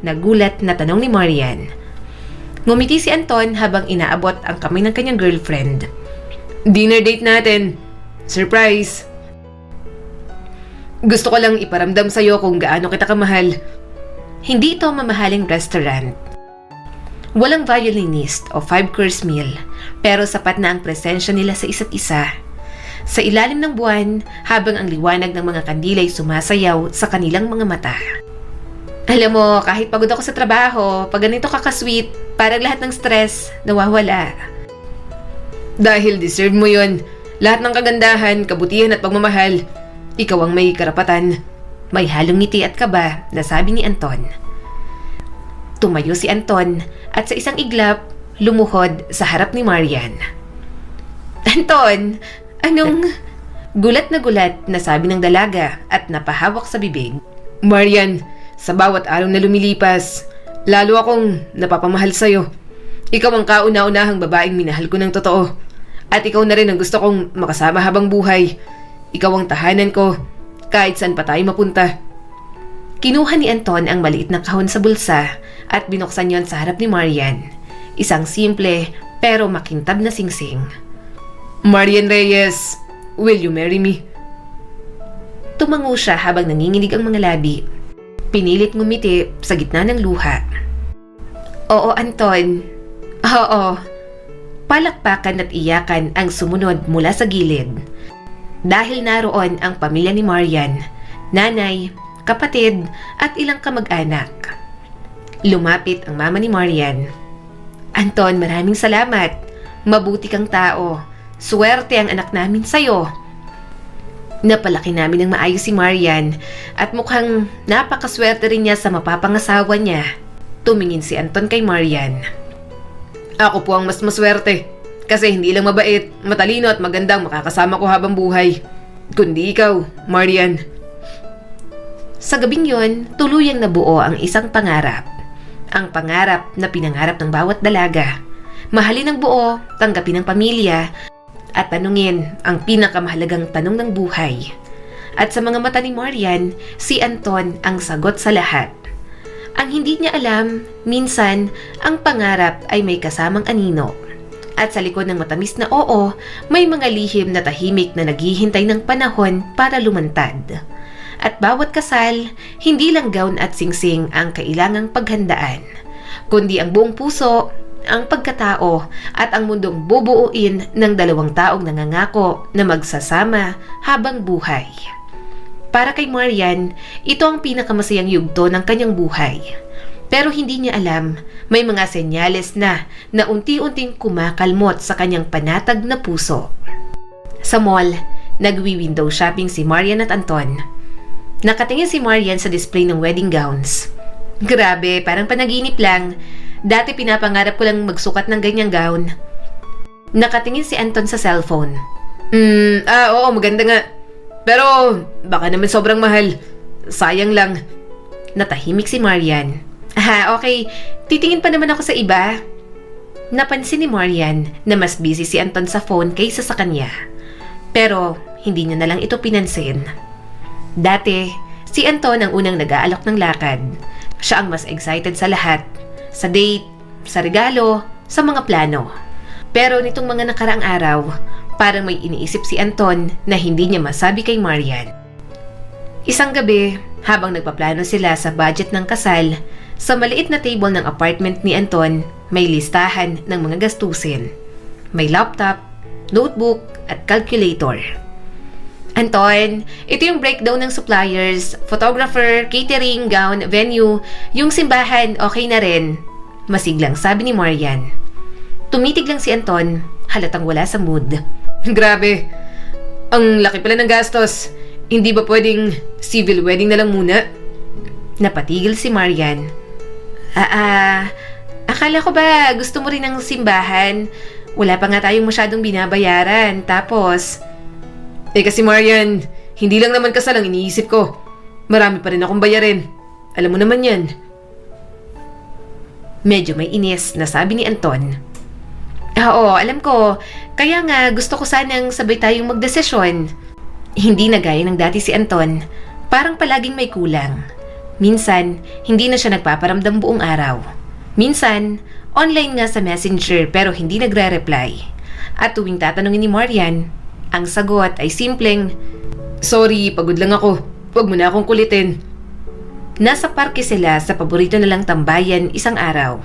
Nagulat na tanong ni Marian. Ngumiti si Anton habang inaabot ang kamay ng kanyang girlfriend. Dinner date natin. Surprise. Gusto ko lang iparamdam sa'yo kung gaano kita kamahal. Hindi ito mamahaling restaurant. Walang violinist o 5-course meal, pero sapat na ang presensya nila sa isa't isa. Sa ilalim ng buwan, habang ang liwanag ng mga kandila'y sumasayaw sa kanilang mga mata. Alam mo, kahit pagod ako sa trabaho, pag ganito kakasweet, parang lahat ng stress nawawala. Dahil deserve mo yun. Lahat ng kagandahan, kabutihan at pagmamahal, ikaw ang may karapatan. May halong ngiti at kaba na sabi ni Anton. Tumayo si Anton at sa isang iglap, lumuhod sa harap ni Marian. Anton, anong... Gulat na sabi ng dalaga at napahawak sa bibig. Marian, sa bawat araw na lumilipas, lalo akong napapamahal sa'yo. Ikaw ang kauna-unahang babaeng minahal ko ng totoo. At ikaw na rin ang gusto kong makasama habang buhay. Ikaw ang tahanan ko, kahit saan pa tayo mapunta. Kinuha ni Anton ang maliit na kahon sa bulsa at binuksan yon sa harap ni Marian. Isang simple pero makintab na singsing. Marian Reyes, will you marry me? Tumango siya habang nanginginig ang mga labi. Pinilit ngumiti sa gitna ng luha. Oo, Anton. Oo. Palakpakan at iyakan ang sumunod mula sa gilid. Dahil naroon ang pamilya ni Marian, nanay, kapatid at ilang kamag-anak. Lumapit ang mama ni Marian. Anton, maraming salamat. Mabuti kang tao. Swerte ang anak namin sa'yo. Napalaki namin ng maayos si Marian at mukhang napakaswerte rin niya sa mapapangasawa niya. Tumingin si Anton kay Marian. Ako po ang mas maswerte. Kasi hindi lang mabait, matalino at magandang makakasama ko habang buhay. Kundi ikaw, Marian. Sa gabing yon, tuluyang nabuo ang isang pangarap. Ang pangarap na pinangarap ng bawat dalaga. Mahalin ang buo, tanggapin ang pamilya, at tanungin ang pinakamahalagang tanong ng buhay. At sa mga mata ni Marian, si Anton ang sagot sa lahat. Ang hindi niya alam, minsan, ang pangarap ay may kasamang anino. At sa likod ng matamis na oo, may mga lihim na tahimik na naghihintay ng panahon para lumantad. At bawat kasal, hindi lang gown at singsing ang kailangang paghandaan, kundi ang buong puso, ang pagkatao at ang mundong bubuuin ng dalawang taong nangangako na magsasama habang buhay. Para kay Marian, ito ang pinakamasayang yugto ng kanyang buhay. Pero hindi niya alam, may mga senyales na unti-unting kumakalmot sa kanyang panatag na puso. Sa mall, nagwi-window shopping si Marian at Anton. Nakatingin si Marian sa display ng wedding gowns. Grabe, parang panaginip lang. Dati pinapangarap ko lang magsukat ng ganyang gown. Nakatingin si Anton sa cellphone. Oo, maganda nga. Pero baka naman sobrang mahal. Sayang lang. Natahimik si Marian. Okay. Titingin pa naman ako sa iba. Napansin ni Marian na mas busy si Anton sa phone kaysa sa kanya. Pero hindi niya na lang ito pinansin. Dati, si Anton ang unang nag-aalok ng lakad. Siya ang mas excited sa lahat. Sa date, sa regalo, sa mga plano. Pero nitong mga nakaraang araw, parang may iniisip si Anton na hindi niya masabi kay Marian. Isang gabi, habang nagpaplano sila sa budget ng kasal, sa maliit na table ng apartment ni Anton, may listahan ng mga gastusin. May laptop, notebook, at calculator. Anton, ito yung breakdown ng suppliers, photographer, catering, gown, venue, yung simbahan, okay na rin. Masiglang sabi ni Marian. Tumitig lang si Anton, halatang wala sa mood. Grabe, ang laki pala ng gastos. Hindi ba pwedeng civil wedding na lang muna? Napatigil si Marian. Akala ko ba gusto mo rin ng simbahan? Wala pa nga tayong masyadong binabayaran, tapos... Kasi Marian, hindi lang naman kasal ang iniisip ko. Marami pa rin akong bayarin. Alam mo naman yan. Medyo may inis na sabi ni Anton. Oo, alam ko. Kaya nga gusto ko sanang sabay tayong magdesisyon. Hindi na gaya ng dati si Anton. Parang palaging may kulang. Minsan, hindi na siya nagpaparamdam buong araw. Minsan, online nga sa Messenger pero hindi nagre-reply. At tuwing tatanungin ni Marian, ang sagot ay simpleng, sorry, pagod lang ako. Huwag mo na akong kulitin. Nasa parke sila sa paborito nilang tambayan isang araw.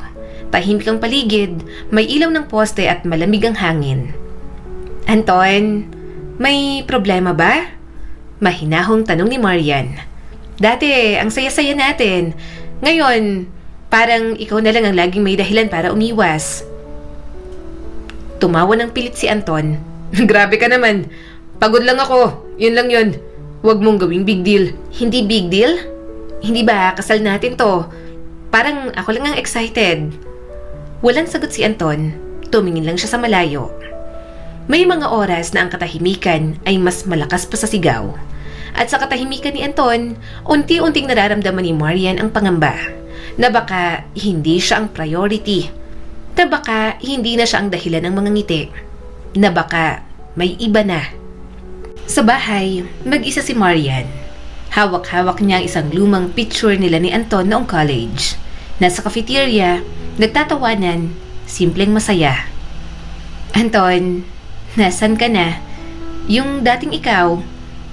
Tahimik ang paligid, may ilaw ng poste at malamig ang hangin. Anton, may problema ba? Mahinahong tanong ni Marian. Dati, ang saya-saya natin. Ngayon, parang ikaw na lang ang laging may dahilan para umiwas. Tumawa ng pilit si Anton. Grabe ka naman. Pagod lang ako. Yun lang yun. Huwag mong gawing big deal. Hindi big deal? Hindi ba kasal natin to? Parang ako lang ang excited. Walang sagot si Anton. Tumingin lang siya sa malayo. May mga oras na ang katahimikan ay mas malakas pa sa sigaw. At sa katahimikan ni Anton, unti-unting nararamdaman ni Marian ang pangamba na baka hindi siya ang priority, na baka hindi na siya ang dahilan ng mga ngiti, na baka may iba na. Sa bahay, mag-isa si Marian. Hawak-hawak niya ang isang lumang picture nila ni Anton noong college. Nasa cafeteria, nagtatawanan, simpleng masaya. Anton, nasan ka na? Yung dating ikaw,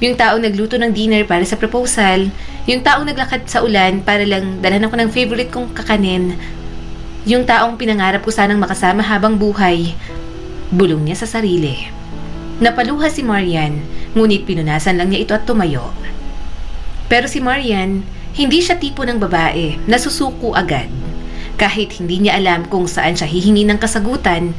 yung taong nagluto ng dinner para sa proposal, yung taong naglakad sa ulan para lang dalhan ako ng favorite kong kakanin, yung taong pinangarap ko sanang makasama habang buhay. Bulong niya sa sarili. Napaluha si Marian, ngunit pinunasan lang niya ito at tumayo. Pero si Marian, hindi siya tipo ng babae na susuko agad. Kahit hindi niya alam kung saan siya hihingi ng kasagutan,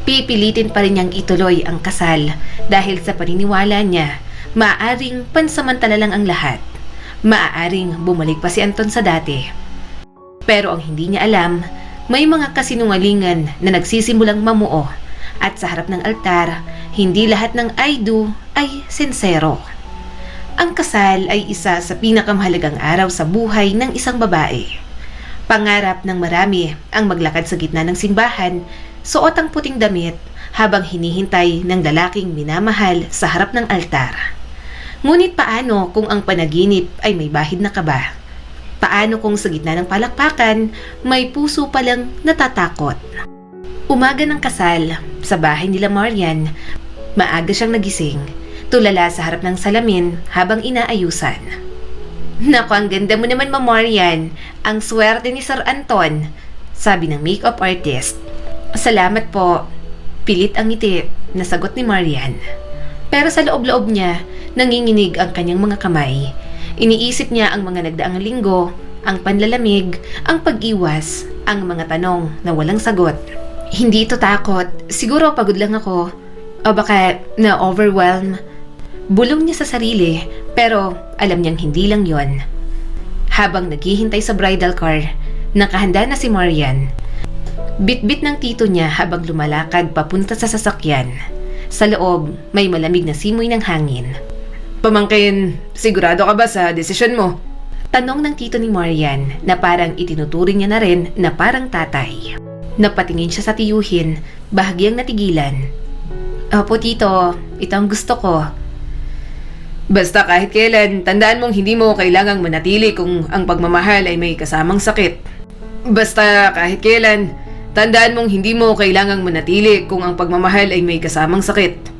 pipilitin pa rin niyang ituloy ang kasal dahil sa paniniwala niya, maaaring pansamantala lang ang lahat. Maaaring bumalik pa si Anton sa dati. Pero ang hindi niya alam, may mga kasinungalingan na nagsisimulang mamuo at sa harap ng altar, hindi lahat ng I do ay sincero. Ang kasal ay isa sa pinakamahalagang araw sa buhay ng isang babae. Pangarap ng marami ang maglakad sa gitna ng simbahan, suot ang puting damit habang hinihintay ng lalaking minamahal sa harap ng altar. Ngunit paano kung ang panaginip ay may bahid na kaba? Paano kung sa gitna ng palakpakan, may puso palang natatakot? Umaga ng kasal, sa bahay nila Marian, maaga siyang nagising, tulala sa harap ng salamin habang inaayusan. Naku, ang ganda mo naman, Ma Marian. Ang swerte ni Sir Anton, sabi ng makeup artist. Salamat po. Pilit ang ngiti na sagot ni Marian. Pero sa loob-loob niya, nanginginig ang kanyang mga kamay. Iniisip niya ang mga nagdaang linggo, ang panlalamig, ang pag-iwas, ang mga tanong na walang sagot. Hindi ito takot. Siguro pagod lang ako. O baka na-overwhelm. Bulong niya sa sarili, pero alam niyang hindi lang yon. Habang naghihintay sa bridal car, nakahanda na si Marian. Bit-bit ng tito niya habang lumalakad papunta sa sasakyan. Sa loob, may malamig na simoy ng hangin. Pamangkin, sigurado ka ba sa desisyon mo? Tanong ng tito ni Marian na parang itinuturing niya na rin na parang tatay. Napatingin siya sa tiyuhin, bahagyang natigilan. Opo tito, ito ang gusto ko. Basta kahit kailan, tandaan mong hindi mo kailangang manatili kung ang pagmamahal ay may kasamang sakit. Basta kahit kailan, tandaan mong hindi mo kailangang manatili kung ang pagmamahal ay may kasamang sakit.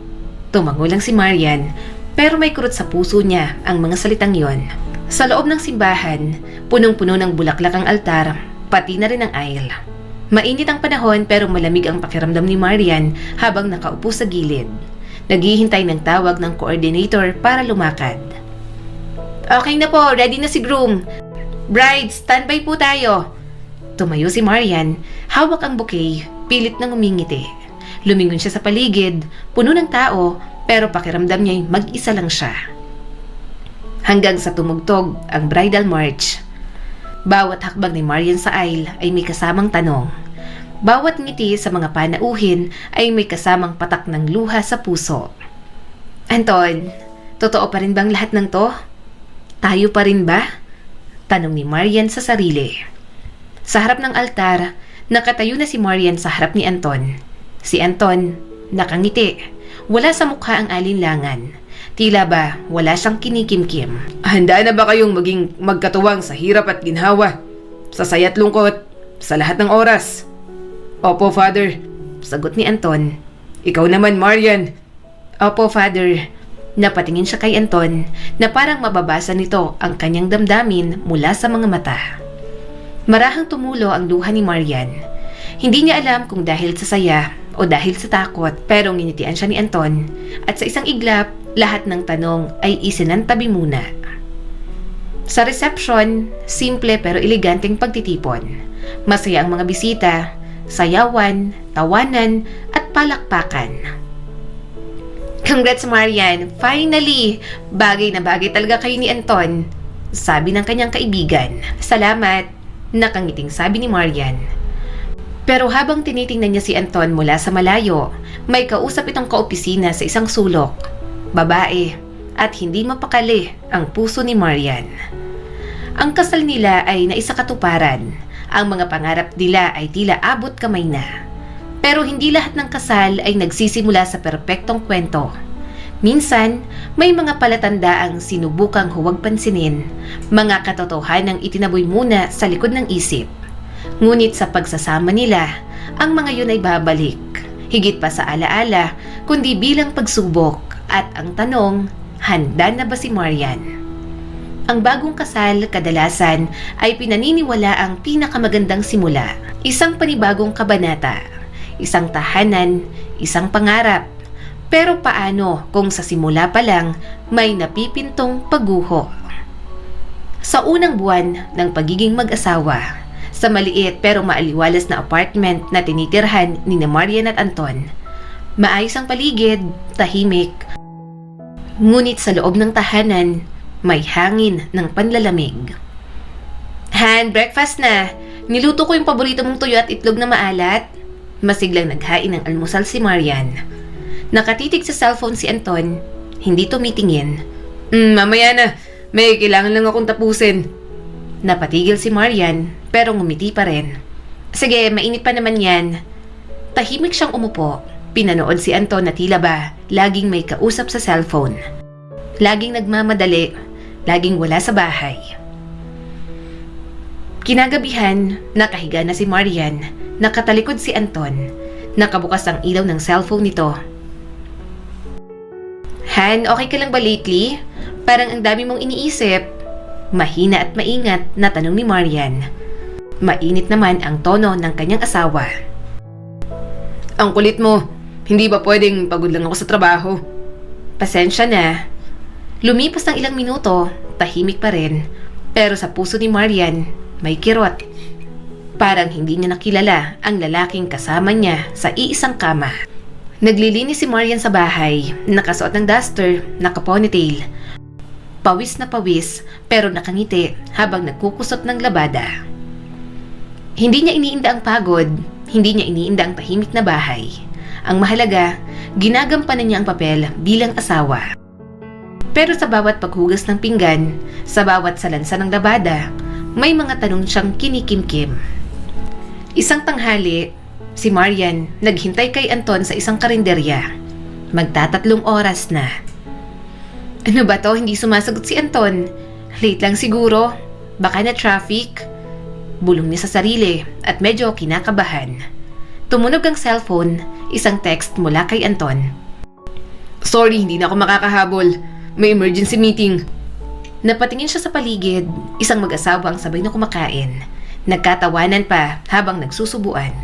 Tumango lang si Marian, pero may kurot sa puso niya ang mga salitang yon. Sa loob ng simbahan, punong-puno ng bulaklak ang altar, pati na rin ang aisle. Mainit ang panahon pero malamig ang pakiramdam ni Marian habang nakaupo sa gilid. Naghihintay ng tawag ng coordinator para lumakad. Okay na po, ready na si groom. Bride, standby po tayo. Tumayo si Marian, hawak ang bouquet, pilit nang umingiti. Lumingon siya sa paligid, puno ng tao, pero pakiramdam niya'y mag-isa lang siya. Hanggang sa tumugtog ang bridal march. Bawat hakbang ni Marian sa aisle ay may kasamang tanong. Bawat ngiti sa mga panauhin ay may kasamang patak ng luha sa puso. Anton, totoo pa rin bang lahat ng to? Tayo pa rin ba? Tanong ni Marian sa sarili. Sa harap ng altar, nakatayo na si Marian sa harap ni Anton. Si Anton, nakangiti. Wala sa mukha ang alinlangan. Tila ba wala siyang kinikimkim. Handa na ba kayong maging magkatuwang sa hirap at ginhawa? Sa saya at lungkot? Sa lahat ng oras? Opo, Father. Sagot ni Anton. Ikaw naman, Marian. Opo, Father. Napatingin siya kay Anton na parang mababasa nito ang kanyang damdamin mula sa mga mata. Marahang tumulo ang luha ni Marian. Hindi niya alam kung dahil sa saya o dahil sa takot, pero nginitian siya ni Anton at sa isang iglap, lahat ng tanong ay isinantabi muna. Sa reception, simple pero eleganteng pagtitipon. Masaya ang mga bisita, sayawan, tawanan, at palakpakan. Congrats, Marian! Finally! Bagay na bagay talaga kayo ni Anton, sabi ng kanyang kaibigan. Salamat! Nakangiting sabi ni Marian. Pero habang tinitingnan niya si Anton mula sa malayo, may kausap itong kaopisina sa isang sulok. Babae, at hindi mapakali ang puso ni Marian. Ang kasal nila ay naisakatuparan. Ang mga pangarap nila ay tila abot kamay na. Pero hindi lahat ng kasal ay nagsisimula sa perpektong kwento. Minsan, may mga palatandaang sinubukang huwag pansinin, mga katotohanang itinaboy muna sa likod ng isip. Ngunit sa pagsasama nila, ang mga yun ay babalik, higit pa sa alaala, kundi bilang pagsubok. At ang tanong, handa na ba si Marian? Ang bagong kasal kadalasan ay pinaniniwala ang pinakamagandang simula, isang panibagong kabanata, isang tahanan, isang pangarap. Pero paano kung sa simula pa lang may napipintong pagguho? Sa unang buwan ng pagiging mag-asawa, sa maliit pero maaliwalas na apartment na tinitirhan ni Marian at Anton, maayos ang paligid, tahimik. Ngunit sa loob ng tahanan, may hangin ng panlalamig. Han, breakfast na! Niluto ko yung paborito mong tuyo at itlog na maalat. Masiglang naghain ng almusal si Marian. Nakatitig sa cellphone si Anton, hindi tumitingin. Mamaya na, may kailangan lang akong tapusin. Napatigil si Marian, pero ngumiti pa rin. Sige, mainit pa naman yan. Tahimik siyang umupo. Pinanood si Anton na tila ba laging may kausap sa cellphone. Laging nagmamadali, laging wala sa bahay. Kinagabihan, nakahiga na si Marian, nakatalikod si Anton. Nakabukas ang ilaw ng cellphone nito. Han, okay ka lang ba lately? Parang ang dami mong iniisip. Mahina at maingat na tanong ni Marian. Mainit naman ang tono ng kanyang asawa. Ang kulit mo. Hindi ba pwedeng pagod lang ako sa trabaho? Pasensya na. Lumipas ng ilang minuto, tahimik pa rin. Pero sa puso ni Marian, may kirot. Parang hindi niya nakilala ang lalaking kasama niya sa iisang kama. Naglilinis si Marian sa bahay, nakasuot ng duster, naka-ponytail. Pawis na pawis pero nakangiti habang nagkukusot ng labada. Hindi niya iniinda ang pagod, hindi niya iniinda ang tahimik na bahay. Ang mahalaga, ginagampanan niya ang papel bilang asawa. Pero sa bawat paghugas ng pinggan, sa bawat salansa ng labada, may mga tanong siyang kinikimkim. Isang tanghali, si Marian naghintay kay Anton sa isang karinderya. Magtatatlong oras na. Ano ba to? Hindi sumasagot si Anton. Late lang siguro. Baka na traffic. Bulong niya sa sarili at medyo kinakabahan. Tumunog ang cellphone, isang text mula kay Anton. Sorry, hindi na ako makakahabol. May emergency meeting. Napatingin siya sa paligid, isang mag-asawa ang sabay na kumakain. Nagkatawanan pa habang nagsusubuan.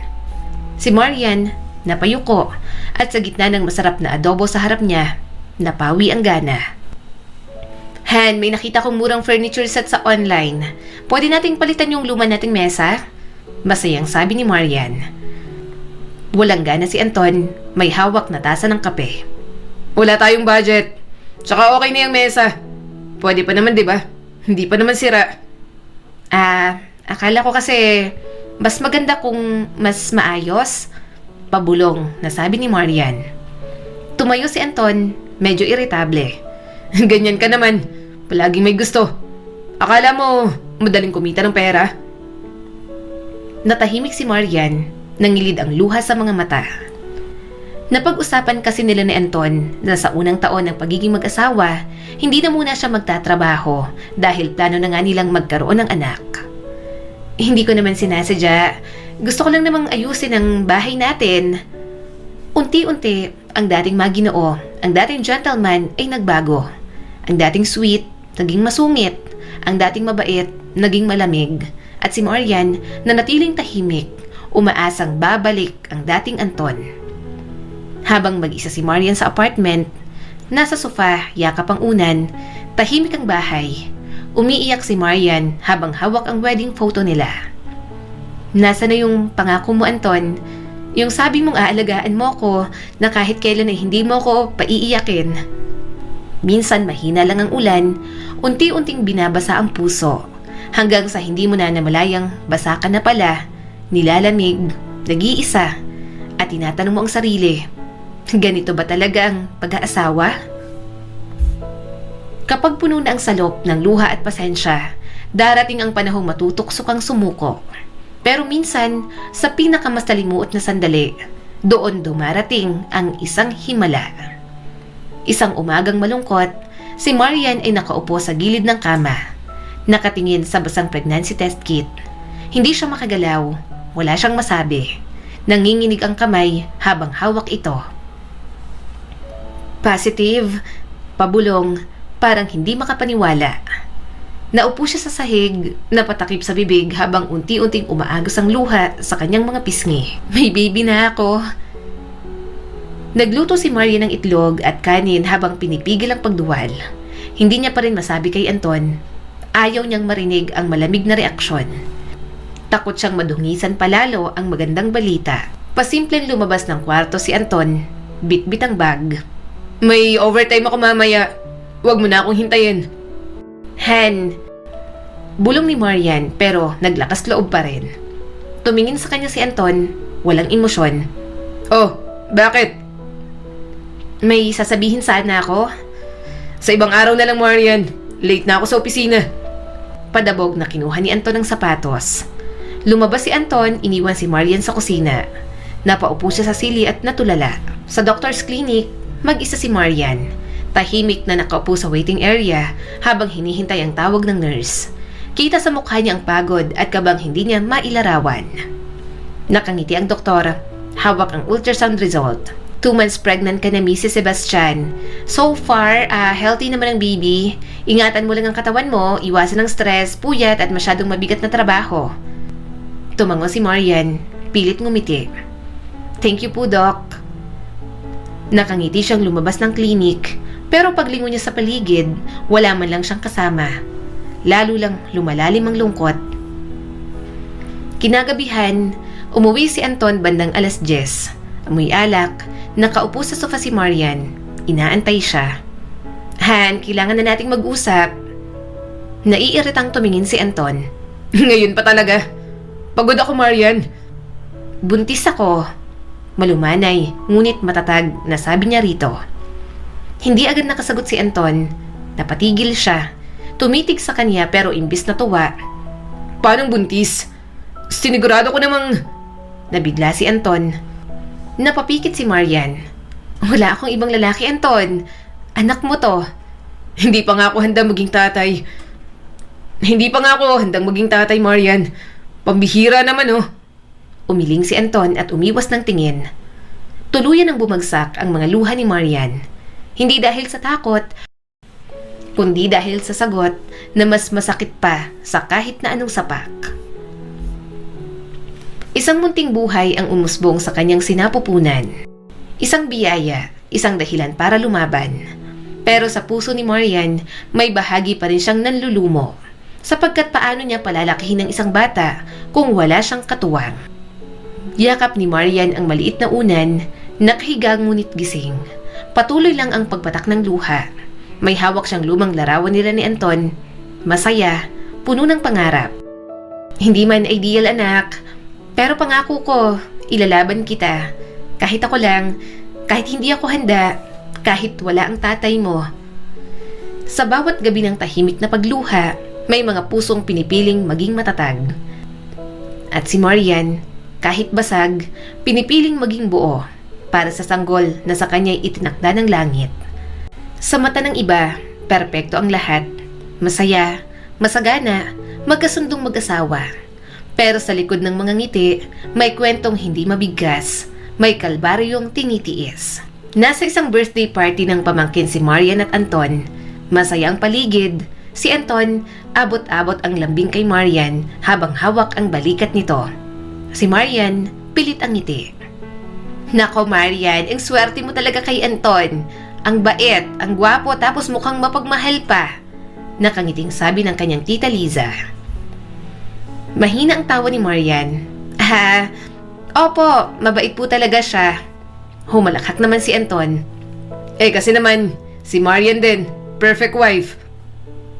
Si Marian, napayuko at sa gitna ng masarap na adobo sa harap niya, napawi ang gana. Han, may nakita kong murang furniture set sa online. Pwede nating palitan yung luma nating mesa? Masayang sabi ni Marian. Walang gana si Anton, may hawak na tasa ng kape. Wala tayong budget. Tsaka okay na yung mesa. Pwede pa naman, di ba? Hindi pa naman sira. Akala ko kasi mas maganda kung mas maayos. Pabulong na sabi ni Marian. Tumayo si Anton, medyo iritable. Ganyan ka naman. Palaging may gusto. Akala mo madaling kumita ng pera? Natahimik si Marian, nangilid ang luha sa mga mata. Napag-usapan kasi nila ni Anton na sa unang taon ng pagiging mag-asawa, hindi na muna siya magtatrabaho dahil plano na nga nilang magkaroon ng anak. Hindi ko naman sinasadya. Gusto ko lang namang ayusin ang bahay natin. Unti-unti, ang dating maginoo, ang dating gentleman ay nagbago. Ang dating sweet, naging masungit. Ang dating mabait, naging malamig. At si Marian, na natiling tahimik, umaasang babalik ang dating Anton. Habang mag-isa si Marian sa apartment, nasa sofa, yakap ang unan, tahimik ang bahay. Umiiyak si Marian habang hawak ang wedding photo nila. Nasa na yung pangako mo, Anton? Yung sabi mong aalagaan mo ko na kahit kailan ay hindi mo ko paiiyakin. Minsan mahina lang ang ulan, unti-unting binabasa ang puso, hanggang sa hindi mo na namalayang basa ka na pala, nilalamig, nag-iisa, at tinatanong mo ang sarili, ganito ba talaga ang pag-aasawa? Kapag puno na ang salop ng luha at pasensya, darating ang panahong matutuksok ang sumuko. Pero minsan, sa pinakamasalimuot na sandali, doon dumarating ang isang himala. Isang umagang malungkot, si Marian ay nakaupo sa gilid ng kama, nakatingin sa basang pregnancy test kit. Hindi siya makagalaw, wala siyang masabi. Nanginginig ang kamay habang hawak ito. Positive, pabulong, parang hindi makapaniwala. Naupo siya sa sahig, napatakip sa bibig habang unti-unting umaagos ang luha sa kanyang mga pisngi. May baby na ako. Nagluto si Maria ng itlog at kanin habang pinipigil ang pagduwal. Hindi niya pa rin masabi kay Anton. Ayaw niyang marinig ang malamig na reaksyon. Takot siyang madungisan palalo ang magandang balita. Pasimpleng lumabas ng kwarto si Anton, bit-bit ang bag. May overtime ako mamaya. Huwag mo na akong hintayin. Han, bulong ni Marian pero naglakas loob pa rin. Tumingin sa kanya si Anton, walang emosyon. Oh, bakit? May sasabihin sana ako. Sa ibang araw na lang, Marian. Late na ako sa opisina. Padabog na kinuha ni Anton ang sapatos. Lumabas si Anton, iniwan si Marian sa kusina. Napaupo siya sa sili at natulala. Sa doctor's clinic, mag-isa si Marian. Tahimik na nakaupo sa waiting area habang hinihintay ang tawag ng nurse. Kita sa mukha niya ang pagod at kabang hindi niya mailarawan. Nakangiti ang doktor. Hawak ang ultrasound result. 2 months pregnant ka na, Mrs. Sebastian. So far, healthy naman ang baby. Ingatan mo lang ang katawan mo, iwasan ng stress, puyat at masyadong mabigat na trabaho. Tumango si Marian, pilit ngumiti. Thank you po, Doc. Nakangiti siyang lumabas ng klinik, pero paglingon niya sa paligid, wala man lang siyang kasama. Lalo lang lumalalim ang lungkot. Kinagabihan, umuwi si Anton bandang 10:00. Amoy alak, nakaupo sa sofa si Marian. Inaantay siya. Han, kailangan na nating mag-usap. Naiiritang tumingin si Anton. Ngayon pa talaga. Pagod ako, Marian. Buntis ako. Malumanay, ngunit matatag na sabi niya rito. Hindi agad nakasagot si Anton. Napatigil siya. Tumitig sa kanya pero imbis na tuwa. Paanong buntis? Sinigurado ko namang... Nabigla si Anton. Napapikit si Marian. Wala akong ibang lalaki, Anton. Anak mo to. Hindi pa nga ako handang maging tatay. Hindi pa nga ako handang maging tatay, Marian. Pambihira naman, oh. Umiling si Anton at umiwas ng tingin. Tuluyan ang bumagsak ang mga luha ni Marian. Hindi dahil sa takot, kundi dahil sa sagot na mas masakit pa sa kahit na anong sapak. Isang munting buhay ang umusbong sa kanyang sinapupunan. Isang biyaya, isang dahilan para lumaban. Pero sa puso ni Marian, may bahagi pa rin siyang nanlulumo. Sapagkat paano niya palalakihin ng isang bata kung wala siyang katuwang? Yakap ni Marian ang maliit na unan, nakahiga ngunit gising. Patuloy lang ang pagpatak ng luha. May hawak siyang lumang larawan nila ni Anton. Masaya, puno ng pangarap. Hindi man ideal, anak. Pero pangako ko, ilalaban kita. Kahit ako lang, kahit hindi ako handa, kahit wala ang tatay mo. Sa bawat gabi ng tahimik na pagluha, may mga pusong pinipiling maging matatag. At si Marian, kahit basag, pinipiling maging buo para sa sanggol na sa kanya'y itinakda ng langit. Sa mata ng iba, perpekto ang lahat. Masaya, masagana, magkasundong mag-asawa. Pero sa likod ng mga ngiti, may kwentong hindi mabigkas, may kalbaryong tinitiis. Nasa isang birthday party ng pamangkin si Marian at Anton. Masaya ang paligid. Si Anton, abot-abot ang lambing kay Marian habang hawak ang balikat nito. Si Marian, pilit ang ngiti. Nako Marian, ang swerte mo talaga kay Anton. Ang bait, ang gwapo tapos mukhang mapagmahal pa. Nakangiting sabi ng kanyang tita Liza. Mahina ang tawa ni Marian. Opo, mabait po talaga siya. Humalakhak naman si Anton. Kasi naman, si Marian din, perfect wife.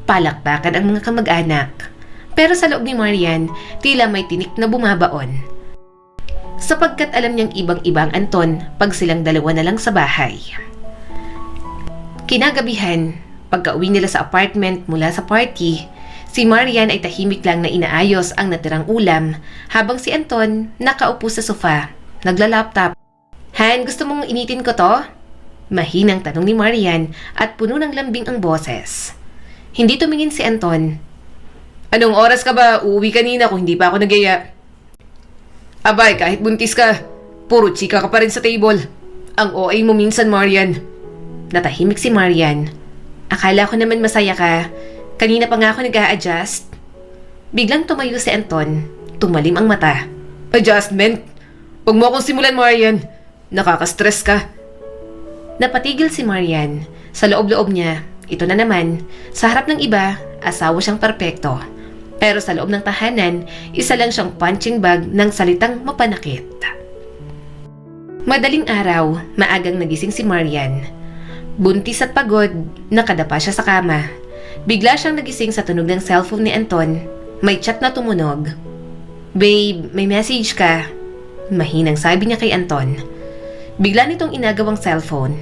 Palakpakan ang mga kamag-anak. Pero sa loob ni Marian, tila may tinik na bumabaon. sapagkat alam niyang ibang-ibang Anton pag silang dalawa na lang sa bahay. Kinagabihan, pagka-uwi nila sa apartment mula sa party, si Marian ay tahimik lang na inaayos ang natirang ulam habang si Anton nakaupo sa sofa, nagla-laptop. Han, gusto mong initin ko to? Mahinang tanong ni Marian at puno ng lambing ang boses. Hindi tumingin si Anton. Anong oras ka ba? Uuwi kanina kung hindi pa ako nagaya. Abay, kahit buntis ka, puro chika ka pa rin sa table. Ang OA mo minsan, Marian. Natahimik si Marian. Akala ko naman masaya ka. Kanina pa nga ako nag-a-adjust. Biglang tumayo si Anton. Tumalim ang mata. Adjustment? Huwag mo akong simulan, Marian. Nakaka-stress ka. Napatigil si Marian. Sa loob-loob niya, ito na naman, sa harap ng iba, asawa siyang perpekto. Pero sa loob ng tahanan, isa lang siyang punching bag ng salitang mapanakit. Madaling araw, maagang nagising si Marian. Buntis at pagod, nakadapa siya sa kama. Bigla siyang nagising sa tunog ng cellphone ni Anton. May chat na tumunog. Babe, may message ka. Mahinang sabi niya kay Anton. Bigla nitong inagawang cellphone.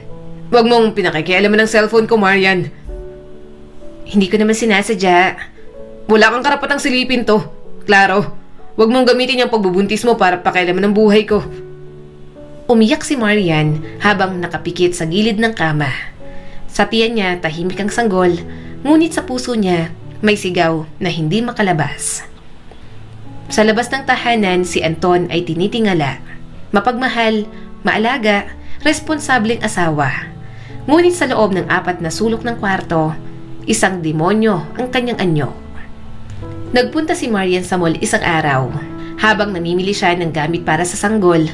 Huwag mong pinakikialaman ng cellphone ko, Marian. Hindi ko naman sinasadya. Wala kang karapatang silipin to. Klaro, huwag mong gamitin yung pagbubuntis mo para pakialaman ng buhay ko. Umiyak si Marian habang nakapikit sa gilid ng kama. Sa tiyan niya tahimik ang sanggol, ngunit sa puso niya may sigaw na hindi makalabas. Sa labas ng tahanan, si Anton ay tinitingala. Mapagmahal, maalaga, responsableng asawa. Ngunit sa loob ng 4 na sulok ng kwarto, isang demonyo ang kanyang anyo. Nagpunta si Marian sa mall isang araw. Habang namimili siya ng gamit para sa sanggol,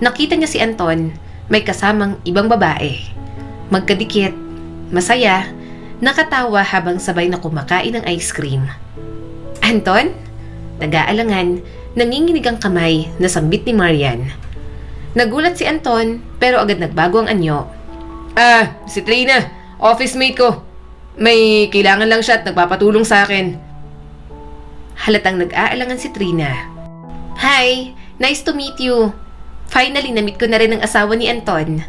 nakita niya si Anton may kasamang ibang babae. Magkadikit, masaya, nakatawa habang sabay na kumakain ng ice cream. Anton? Nag-aalangan, nanginginig ang kamay na sambit ni Marian. Nagulat si Anton pero agad nagbago ang anyo. Si Trina, office mate ko. May kailangan lang siya at nagpapatulong sa akin. Halatang nag-aalangan si Trina. Hi, nice to meet you. Finally, na-meet ko na rin ang asawa ni Anton.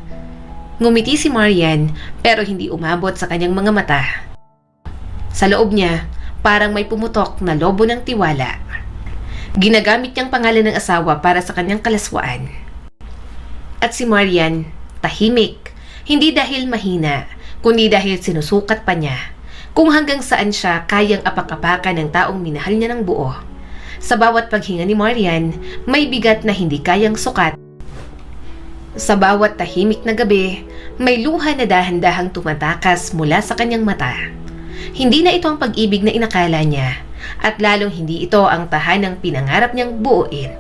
Ngumiti si Marian pero hindi umabot sa kanyang mga mata. Sa loob niya, parang may pumutok na lobo ng tiwala. Ginagamit niyang pangalan ng asawa para sa kanyang kalaswaan. At si Marian, tahimik, hindi dahil mahina, kundi dahil sinusukat pa niya kung hanggang saan siya kayang apak-apakan ng taong minahal niya ng buo. Sa bawat paghinga ni Marian, may bigat na hindi kayang sukat. Sa bawat tahimik na gabi, may luha na dahan-dahang tumatakas mula sa kanyang mata. Hindi na ito ang pag-ibig na inakala niya, at lalong hindi ito ang tahanang pinangarap niyang buuin.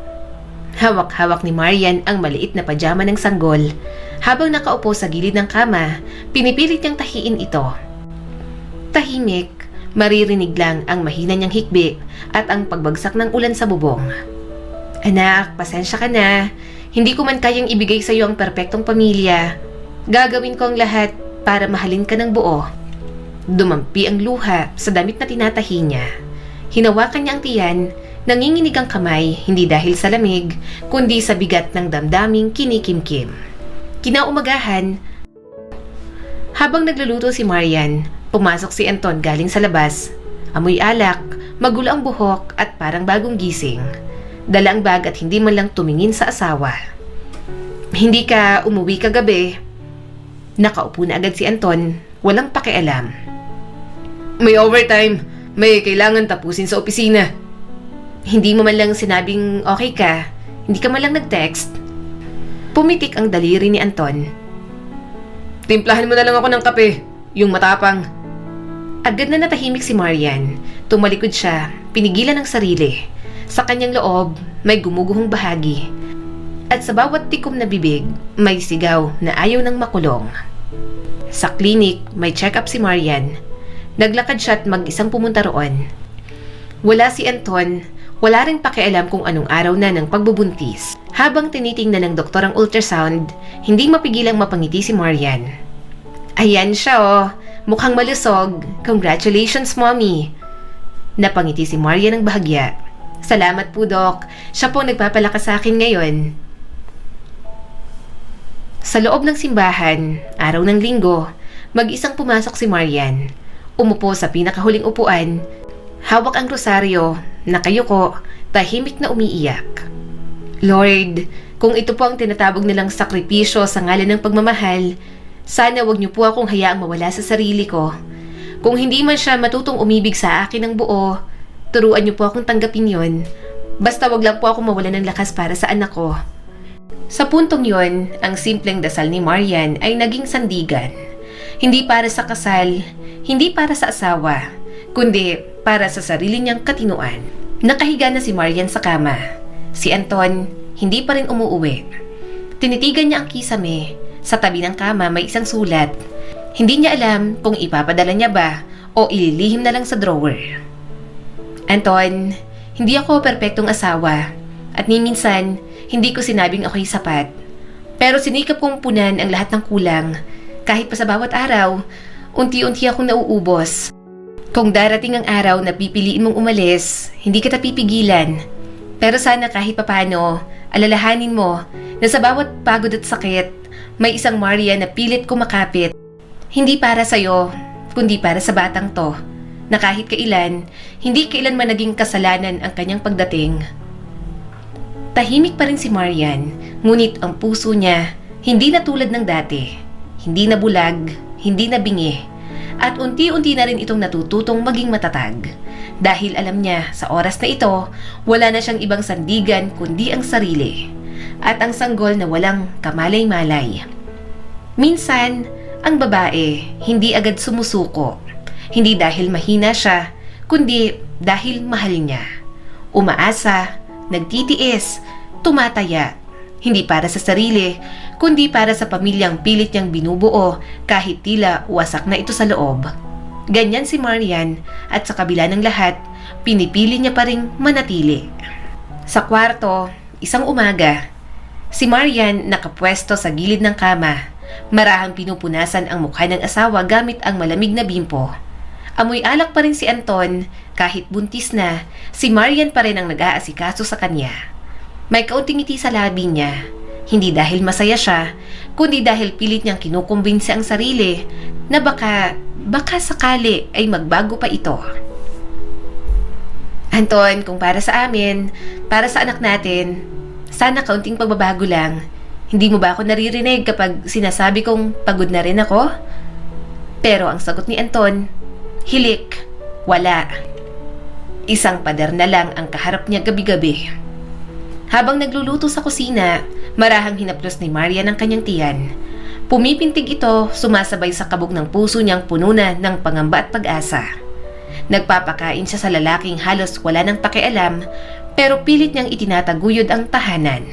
Hawak-hawak ni Marian ang maliit na pajama ng sanggol. Habang nakaupo sa gilid ng kama, pinipilit niyang tahiin ito. Tahimik, maririnig lang ang mahina niyang hikbi at ang pagbagsak ng ulan sa bubong. Anak, pasensya ka na. Hindi ko man kayang ibigay sa iyo ang perpektong pamilya. Gagawin ko ang lahat para mahalin ka ng buo. Dumampi ang luha sa damit na tinatahi niya. Hinawakan niya ang tiyan, nanginginig ang kamay hindi dahil sa lamig, kundi sa bigat ng damdaming kinikimkim. Kinaumagahan, habang nagluluto si Marian, pumasok si Anton galing sa labas. Amoy alak, magulo ang buhok at parang bagong gising. Dala ang bag at hindi man lang tumingin sa asawa. Hindi ka umuwi kagabi? Nakaupo na agad si Anton, walang pakialam. May overtime. May kailangan tapusin sa opisina. Hindi mo man lang sinabing okay ka? Hindi ka man lang nag-text? Pumitik ang daliri ni Anton. Timplahan mo na lang ako ng kape, yung matapang. Agad na natahimik si Marian. Tumalikod siya, pinigilan ang sarili. Sa kanyang loob, may gumuguhong bahagi. At sa bawat tikom na bibig, may sigaw na ayaw nang makulong. Sa klinik, may check-up si Marian. Naglakad siya at mag-isang pumunta roon. Wala si Anton, wala ring pakialam kung anong araw na ng pagbubuntis. Habang tinitingnan ng doktor ang ultrasound, hindi mapigilang mapangiti si Marian. Ayan siya oh, mukhang malusog. Congratulations, mommy. Napangiti si Marian ng bahagya. Salamat po, Doc. Siya po nagpapalakas sa akin ngayon. Sa loob ng simbahan, araw ng linggo, mag-isang pumasok si Marian. Umupo sa pinakahuling upuan, hawak ang rosaryo, nakayuko, tahimik na umiiyak. Lord, kung ito po ang tinatawag nilang sakripisyo sa ngalan ng pagmamahal, sana wag niyo po akong hayaang mawala sa sarili ko. Kung hindi man siya matutong umibig sa akin ng buo, turuan niyo po akong tanggapin yon. Basta wag lang po ako mawalan ng lakas para sa anak ko. Sa puntong yon, ang simpleng dasal ni Marian ay naging sandigan. Hindi para sa kasal, hindi para sa asawa, kundi para sa sarili niyang katinuan. Nakahiga na si Marian sa kama. Si Anton, hindi pa rin umuuwi. Tinitigan niya ang kisame. Sa tabi ng kama may isang sulat. Hindi niya alam kung ipapadala niya ba o ililihim na lang sa drawer. Anton, hindi ako perpektong asawa at ni minsan hindi ko sinabing ako'y sapat. Pero sinikap kong punan ang lahat ng kulang. Kahit pa sa bawat araw, unti-unti akong nauubos. Kung darating ang araw na pipiliin mong umalis, hindi kita pipigilan. Pero sana kahit papano, alalahanin mo na sa bawat pagod at sakit, may isang Marian na pilit kumakapit. Hindi para sa'yo, kundi para sa batang to, na kahit kailan, hindi kailanman naging kasalanan ang kanyang pagdating. Tahimik pa rin si Marian, ngunit ang puso niya, hindi na tulad ng dati. Hindi na bulag, hindi na bingi. At unti-unti na rin itong natututong maging matatag. Dahil alam niya, sa oras na ito, wala na siyang ibang sandigan kundi ang sarili. At ang sanggol na walang kamalay-malay. Minsan, ang babae hindi agad sumusuko. Hindi dahil mahina siya, kundi dahil mahal niya. Umaasa, nagtitiis, tumataya. Hindi para sa sarili, kundi para sa pamilyang pilit niyang binubuo kahit tila wasak na ito sa loob. Ganyan si Marian at sa kabila ng lahat, pinipili niya pa ring manatili. Sa kwarto, isang umaga, si Marian nakapwesto sa gilid ng kama. Marahang pinupunasan ang mukha ng asawa gamit ang malamig na bimpo. Amoy alak pa rin si Anton, kahit buntis na, si Marian pa rin ang nag-aasikaso sa kanya. May kaunting ngiti sa labi niya, hindi dahil masaya siya, kundi dahil pilit niyang kinukumbinsi ang sarili na baka sakali ay magbago pa ito. Anton, kung para sa amin, para sa anak natin, sana kaunting pagbabago lang. Hindi mo ba ako naririnig kapag sinasabi kong pagod na rin ako? Pero ang sagot ni Anton, hilik, wala. Isang pader na lang ang kaharap niya gabi-gabi. Habang nagluluto sa kusina, marahang hinaplos ni Marian ang kanyang tiyan. Pumipintig ito, sumasabay sa kabog ng puso niyang puno na ng pangamba at pag-asa. Nagpapakain siya sa lalaking halos wala nang pakialam, pero pilit niyang itinataguyod ang tahanan.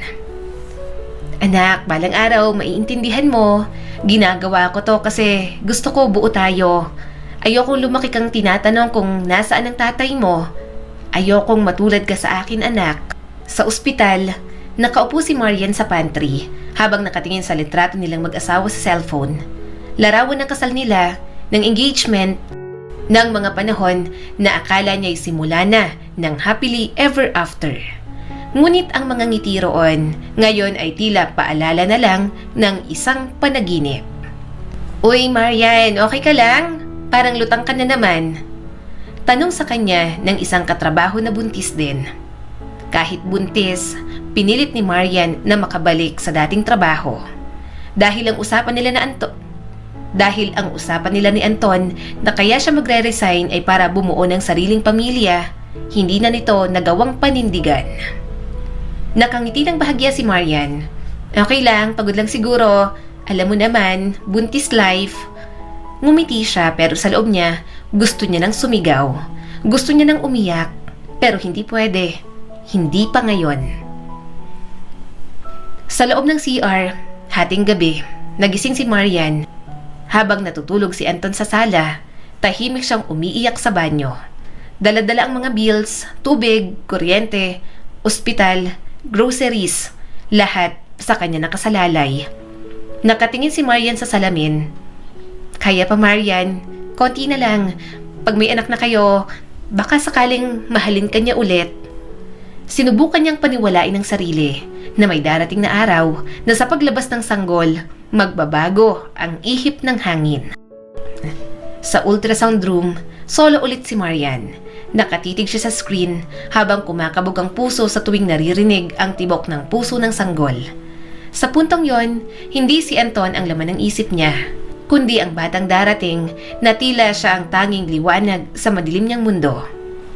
Anak, balang araw maiintindihan mo. Ginagawa ko to kasi gusto ko buo tayo. Ayokong lumaki kang tinatanong kung nasaan ang tatay mo. Ayokong matulad ka sa akin, anak. Sa ospital, nakaupo si Marian sa pantry habang nakatingin sa litrato nilang mag-asawa sa cellphone. Larawan ng kasal nila, ng engagement, ng mga panahon na akala niya'y simula na ng happily ever after. Ngunit ang mga ngiti roon, ngayon ay tila paalala na lang ng isang panaginip. Uy, Marian, okay ka lang? Parang lutang ka na naman. Tanong sa kanya ng isang katrabaho na buntis din. Kahit buntis, pinilit ni Marian na makabalik sa dating trabaho. Dahil ang usapan nila ni Anton na kaya siya magre-resign ay para bumuo ng sariling pamilya, hindi na nito nagawang panindigan. Nakangiti ng bahagya si Marian. Okay lang, pagod lang siguro. Alam mo naman, buntis life. Ngumiti siya pero sa loob niya, gusto niya nang sumigaw. Gusto niya nang umiyak, pero hindi pwede. Hindi pa ngayon. Sa loob ng CR, hating gabi, nagising si Marian. Habang natutulog si Anton sa sala, tahimik siyang umiiyak sa banyo. Dala-dala ang mga bills, tubig, kuryente, ospital, groceries, lahat sa kanya nakasalalay. Nakatingin si Marian sa salamin. Kaya pa, Marian, konti na lang. Pag may anak na kayo, baka sakaling mahalin ka niya ulit. Sinubukan niyang paniwalain ng sarili na may darating na araw na sa paglabas ng sanggol, magbabago ang ihip ng hangin. Sa ultrasound room, solo ulit si Marian. Nakatitig siya sa screen habang kumakabog ang puso sa tuwing naririnig ang tibok ng puso ng sanggol. Sa puntong yon, hindi si Anton ang laman ng isip niya, kundi ang batang darating na tila siya ang tanging liwanag sa madilim niyang mundo.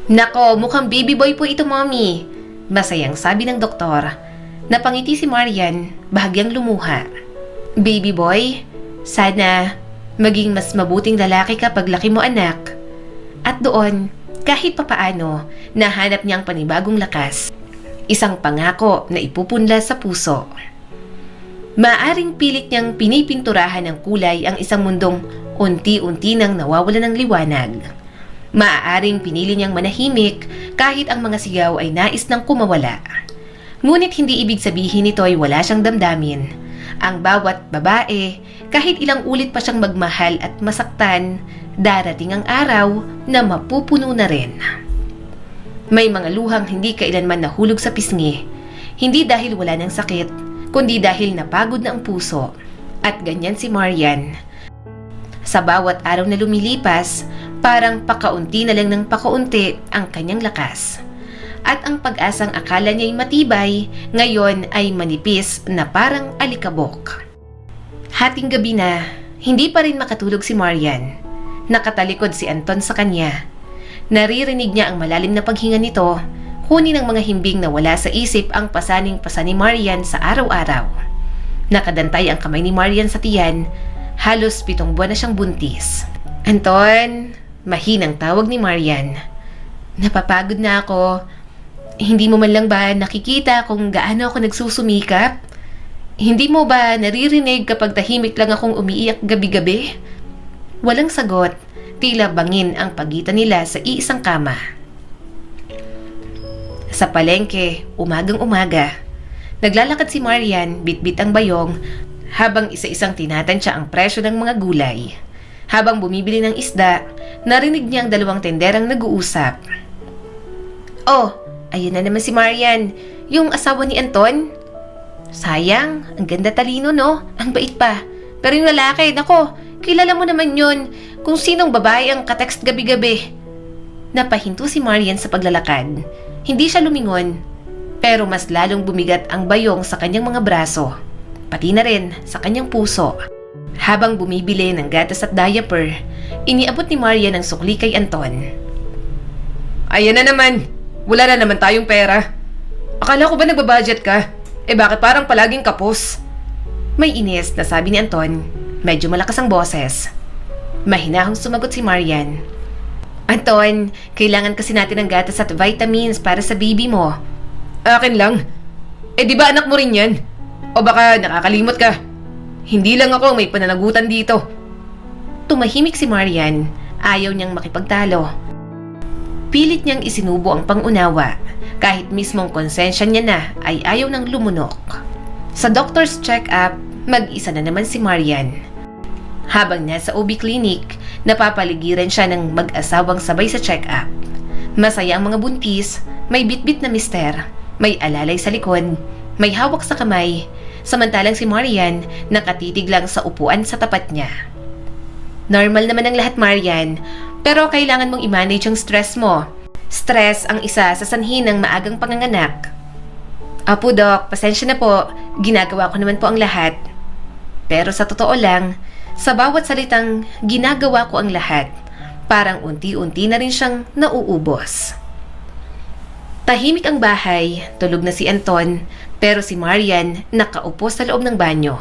"Nako, mukhang baby boy po ito, mommy," masayang sabi ng doktor. Napangiti si Marian, bahagyang lumuha. "Baby boy, sana maging mas mabuting lalaki ka paglaki mo, anak." At doon, kahit papaano, nahanap niya ang panibagong lakas. Isang pangako na ipupunla sa puso. Maaring pilit niyang pinipinturahan ng kulay ang isang mundong unti-unti nang nawawala ng liwanag. Maaaring pinili niyang manahimik kahit ang mga sigaw ay nais nang kumawala. Ngunit hindi ibig sabihin nito ay wala siyang damdamin. Ang bawat babae, kahit ilang ulit pa siyang magmahal at masaktan, darating ang araw na mapupuno na rin. May mga luhang hindi kailanman nahulog sa pisngi, hindi dahil wala ng sakit, kundi dahil napagod na ang puso. At ganyan si Marian. Sa bawat araw na lumilipas, parang pakaunti na lang ng pakaunti ang kanyang lakas. At ang pag-asang akala niya'y matibay, ngayon ay manipis na parang alikabok. Hating gabi na, hindi pa rin makatulog si Marian. Nakatalikod si Anton sa kanya. Naririnig niya ang malalim na paghinga nito, huni ng mga himbing na wala sa isip ang pasaning-pasa ni Marian sa araw-araw. Nakadantay ang kamay ni Marian sa tiyan, halos 7 buwan na siyang buntis. "Anton," mahinang tawag ni Marian. "Napapagod na ako. Hindi mo man lang ba nakikita kung gaano ako nagsusumikap? Hindi mo ba naririnig kapag tahimik lang akong umiiyak gabi-gabi?" Walang sagot, tila bangin ang pagitan nila sa iisang kama. Sa palengke, umagang-umaga, naglalakad si Marian, bitbit ang bayong, habang isa-isang tinatansya ang presyo ng mga gulay. Habang bumibili ng isda, narinig niya ang 2 tenderang nag-uusap. "Oh, ayun na naman si Marian, yung asawa ni Anton. Sayang, ang ganda talino, no? Ang bait pa. Pero yung lalaki, nako, kilala mo naman yun, kung sinong babae ang katext gabi-gabi." Napahinto si Marian sa paglalakad. Hindi siya lumingon, pero mas lalong bumigat ang bayong sa kanyang mga braso, pati na rin sa kanyang puso. Habang bumibili ng gatas at diaper, iniabot ni Marian ang sukli kay Anton. "Ayan na naman, wala na naman tayong pera. Akala ko ba nagbabudget ka? Bakit parang palaging kapos?" May inis na sabi ni Anton, medyo malakas ang boses. Mahinahong sumagot si Marian. "Anton, kailangan kasi natin ng gatas at vitamins para sa baby mo." "Akin lang? Di ba anak mo rin yan? O baka nakakalimot ka? Hindi lang ako may pananagutan dito." Tumahimik si Marian, ayaw niyang makipagtalo. Pilit niyang isinubo ang pangunawa, kahit mismong konsensya niya na ay ayaw nang lumunok. Sa doctor's check-up, mag-isa na naman si Marian. Habang nasa OB clinic, napapaligiran siya ng mag-asawang sabay sa check-up. Masaya ang mga buntis, may bitbit na mister, may alalay sa likod, may hawak sa kamay, samantalang si Marian nakatitig lang sa upuan sa tapat niya. "Normal naman ang lahat, Marian, pero kailangan mong i-manage ang stress mo. Stress ang isa sa sanhi ng maagang panganganak." "Apo, Doc, pasensya na po, ginagawa ko naman po ang lahat." Pero sa totoo lang, sa bawat salitang ginagawa ko ang lahat, parang unti-unti na rin siyang nauubos. Tahimik ang bahay, tulog na si Anton, pero si Marian nakaupo sa loob ng banyo.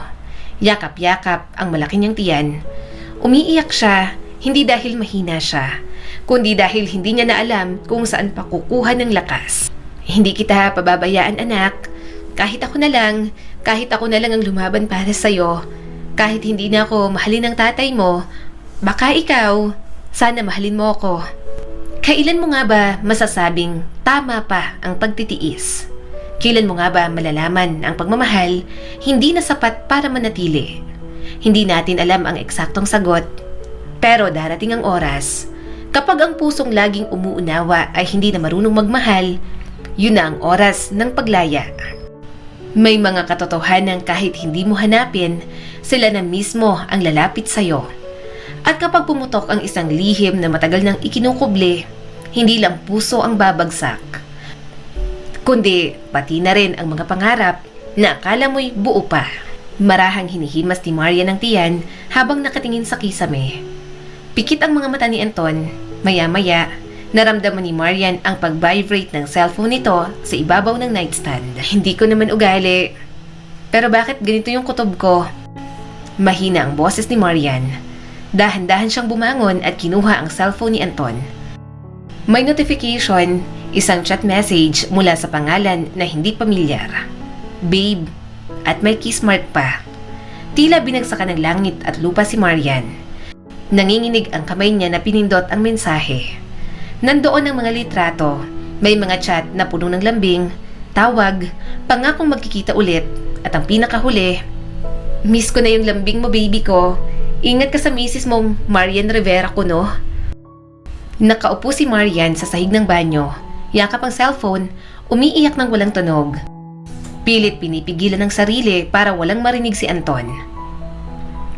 Yakap-yakap ang malaki niyang tiyan. Umiiyak siya, hindi dahil mahina siya, kundi dahil hindi niya na alam kung saan pa kukuha ng lakas. "Hindi kita pababayaan, anak. Kahit ako na lang ang lumaban para sa'yo. Kahit hindi na ako mahalin ng tatay mo, baka ikaw, sana mahalin mo ako." Kailan mo nga ba masasabing tama pa ang pagtitiis? Kailan mo nga ba malalaman ang pagmamahal hindi na sapat para manatili? Hindi natin alam ang eksaktong sagot, pero darating ang oras. Kapag ang pusong laging umuunawa ay hindi na marunong magmahal, yun na ang oras ng paglaya. May mga katotohanan kahit hindi mo hanapin, sila na mismo ang lalapit sa'yo. At kapag pumutok ang isang lihim na matagal nang ikinukuble, hindi lang puso ang babagsak, kundi pati na rin ang mga pangarap na akala mo'y buo pa. Marahang hinihimas ni Marian ang tiyan habang nakatingin sa kisame. Pikit ang mga mata ni Anton. Maya-maya, naramdaman ni Marian ang pag-vibrate ng cellphone nito sa ibabaw ng nightstand. Hindi ko naman ugali. Pero bakit ganito yung kutob ko? Mahina ang boses ni Marian. Dahan-dahan siyang bumangon at kinuha ang cellphone ni Anton. May notification, isang chat message mula sa pangalan na hindi pamilyar. Babe, at may kiss mark pa. Tila binagsakan ng langit at lupa si Marian. Nanginginig ang kamay niya na pinindot ang mensahe. Nandoon ang mga litrato, may mga chat na puno ng lambing, tawag, pangakong magkikita ulit, at ang pinakahuli, miss ko na yung lambing mo baby ko. Ingat ka sa misis mong Marian Rivera ko no. Nakaupo si Marian sa sahig ng banyo, yakap ang cellphone, umiiyak ng walang tunog. Pilit pinipigilan ng sarili para walang marinig si Anton.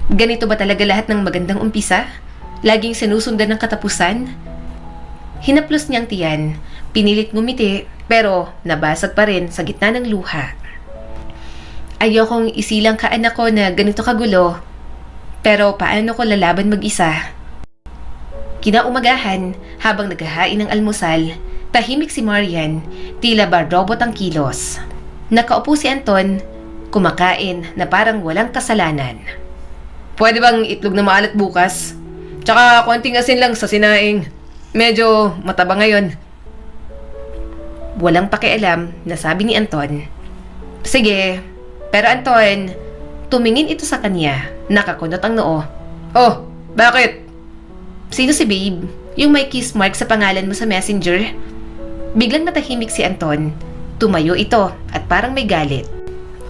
Ganito ba talaga lahat ng magandang umpisa? Laging sinusundan ng katapusan? Hinaplos niyang tiyan, pinilit ngumiti, pero nabasag pa rin sa gitna ng luha. Ayokong isilang ka anak ko na ganito kagulo, pero paano ko lalaban mag-isa? Kinaumagahan, habang naghahain ng almusal, tahimik si Marian, tila ba robot ang kilos. Nakaupo si Anton, kumakain na parang walang kasalanan. Pwede bang itlog na maalat bukas? Tsaka konting asin lang sa sinaing. Medyo mataba ngayon. Walang pakialam na sabi ni Anton. Sige, pero Anton, tumingin ito sa kanya, nakakunot ang noo. Oh, bakit? Sino si Babe? Yung may kiss mark sa pangalan mo sa messenger? Biglang natahimik si Anton. Tumayo ito at parang may galit.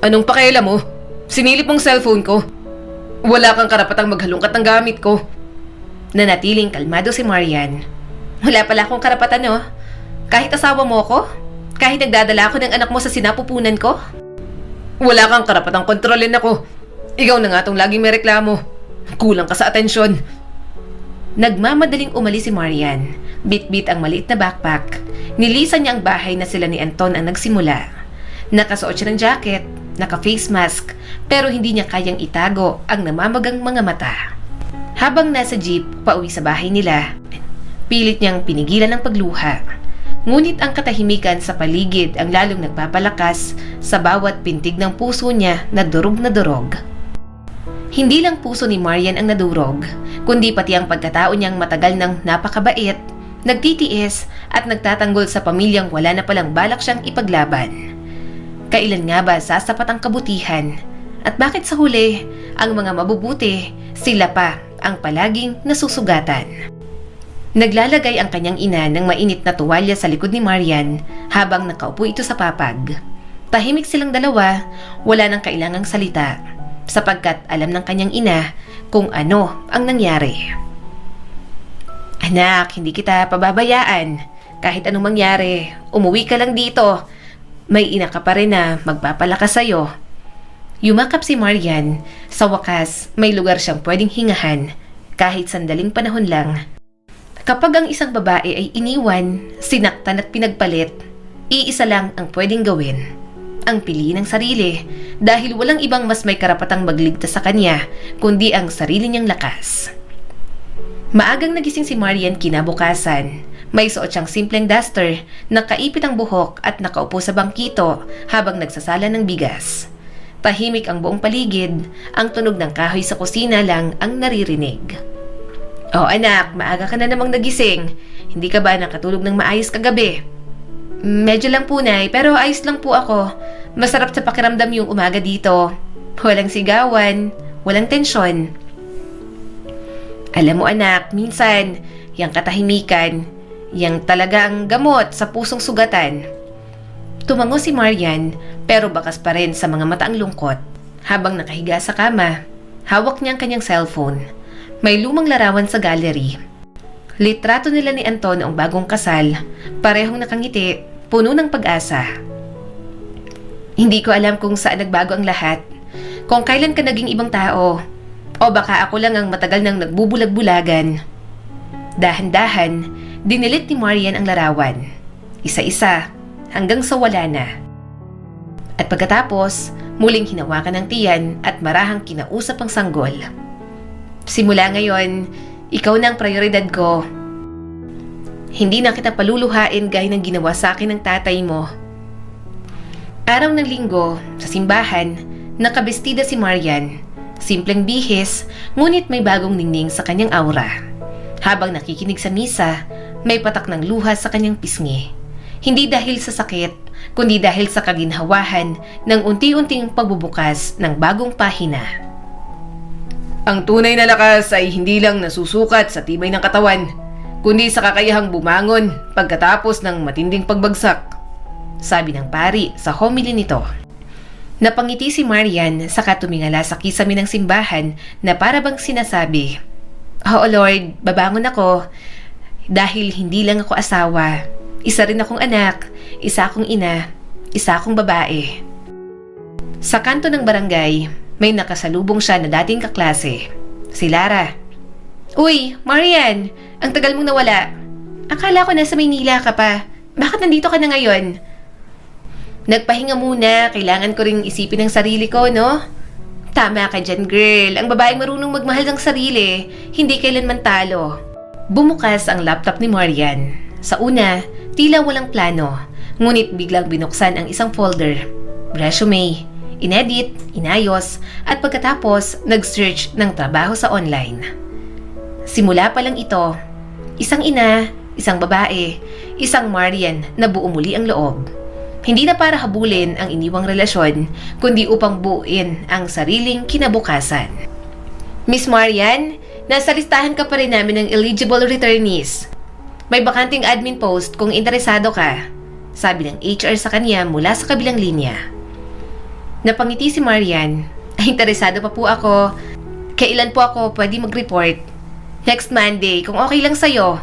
Anong pakialam mo? Sinilip mong cellphone ko. Wala kang karapatang maghalungkat ng gamit ko. Nanatiling kalmado si Marian. Wala pala akong karapatan no? Kahit asawa mo ko? Kahit nagdadala ako ng anak mo sa sinapupunan ko? Wala kang karapatang kontrolin ako. Ikaw na nga tong laging may reklamo. Kulang ka sa atensyon. Nagmamadaling umalis si Marian. Bit-bit ang maliit na backpack. Nilisan niya ang bahay na sila ni Anton ang nagsimula. Nakasuot siya ng jacket, naka-face mask, pero hindi niya kayang itago ang namamagang mga mata. Habang nasa jeep, pauwi sa bahay nila, pilit niyang pinigilan ang pagluha. Ngunit ang katahimikan sa paligid ang lalong nagpapalakas sa bawat pintig ng puso niya na durog na durog. Hindi lang puso ni Marian ang nadurog, kundi pati ang pagkatao niyang matagal ng napakabait, nagtitiis at nagtatanggol sa pamilyang wala na palang balak siyang ipaglaban. Kailan nga ba sasapat ang kabutihan? At bakit sa huli, ang mga mabubuti, sila pa ang palaging nasusugatan? Naglalagay ang kanyang ina ng mainit na tuwalya sa likod ni Marian habang nakaupo ito sa papag. Tahimik silang dalawa, wala nang kailangang salita, sapagkat alam ng kanyang ina kung ano ang nangyari. Anak, hindi kita pababayaan. Kahit anong mangyari, umuwi ka lang dito. May ina ka pa rin na magpapalakas sa'yo. Yumakap si Marian. Sa wakas, may lugar siyang pwedeng hingahan, kahit sandaling panahon lang. Kapag ang isang babae ay iniwan, sinaktan at pinagpalit, iisa lang ang pwedeng gawin. Ang piliin ng sarili, dahil walang ibang mas may karapatang magligtas sa kanya, kundi ang sarili niyang lakas. Maagang nagising si Marian kinabukasan. May suot siyang simpleng duster, nakaipit ang buhok at nakaupo sa bangkito habang nagsasala ng bigas. Tahimik ang buong paligid, ang tunog ng kahoy sa kusina lang ang naririnig. Oh anak, maaga ka na namang nagising. Hindi ka ba nakatulog ng maayos kagabi? Medyo lang po nay, pero ayos lang po ako. Masarap sa pakiramdam yung umaga dito. Walang sigawan, walang tensyon. Alam mo anak, minsan, yung katahimikan, yang talagang gamot sa pusong sugatan. Tumango si Marian, pero bakas pa rin sa mga mata ang lungkot. Habang nakahiga sa kama, hawak niya ang kanyang cellphone. May lumang larawan sa gallery. Litrato nila ni Anton noong bagong kasal, parehong nakangiti, puno ng pag-asa. Hindi ko alam kung saan nagbago ang lahat. Kung kailan ka naging ibang tao. O baka ako lang ang matagal nang nagbubulag-bulagan. Dahan-dahan, dinilit ni Marian ang larawan. Isa-isa, hanggang sa wala na. At pagkatapos, muling hinawakan ng tiyan at marahang kinausap ang sanggol. Simula ngayon, ikaw na ang prioridad ko. Hindi na kita paluluhain gaya ng ginawa sa akin ng tatay mo. Araw ng linggo, sa simbahan, nakabestida si Marian. Simpleng bihis, ngunit may bagong ningning sa kanyang aura. Habang nakikinig sa misa, may patak ng luha sa kanyang pisngi. Hindi dahil sa sakit, kundi dahil sa kaginhawahan ng unti-unting pagbubukas ng bagong pahina. Ang tunay na lakas ay hindi lang nasusukat sa tibay ng katawan, kundi sa kakayahang bumangon pagkatapos ng matinding pagbagsak, sabi ng pari sa homily nito. Napangiti si Marian saka tumingala sa kisame ng simbahan na para bang sinasabi, "Oo Lord, babangon ako dahil hindi lang ako asawa. Isa rin akong anak, isa akong ina, isa akong babae." Sa kanto ng barangay, may nakasalubong siya na dating kaklase, si Lara. "Uy, Marian, ang tagal mong nawala. Akala ko nasa Maynila ka pa. Bakit nandito ka na ngayon?" "Nagpahinga muna, kailangan ko ring isipin ang sarili ko, no?" "Tama ka dyan, girl. Ang babaeng marunong magmahal ng sarili, hindi kailanman talo." Bumukas ang laptop ni Marian. Sa una, tila walang plano, ngunit biglang binuksan ang isang folder. Resume, inedit, inayos, at pagkatapos nag-search ng trabaho sa online. Simula pa lang ito, isang ina, isang babae, isang Marian na buo muli ang loob. Hindi na para habulin ang iniwang relasyon, kundi upang buuin ang sariling kinabukasan. "Miss Marian, nasa listahan ka pa rin namin ng eligible returnees. May bakanting admin post kung interesado ka," sabi ng HR sa kanya mula sa kabilang linya. Napangiti si Marian. "Interesado pa po ako. Kailan po ako pwede mag-report?" "Next Monday, kung okay lang sa'yo."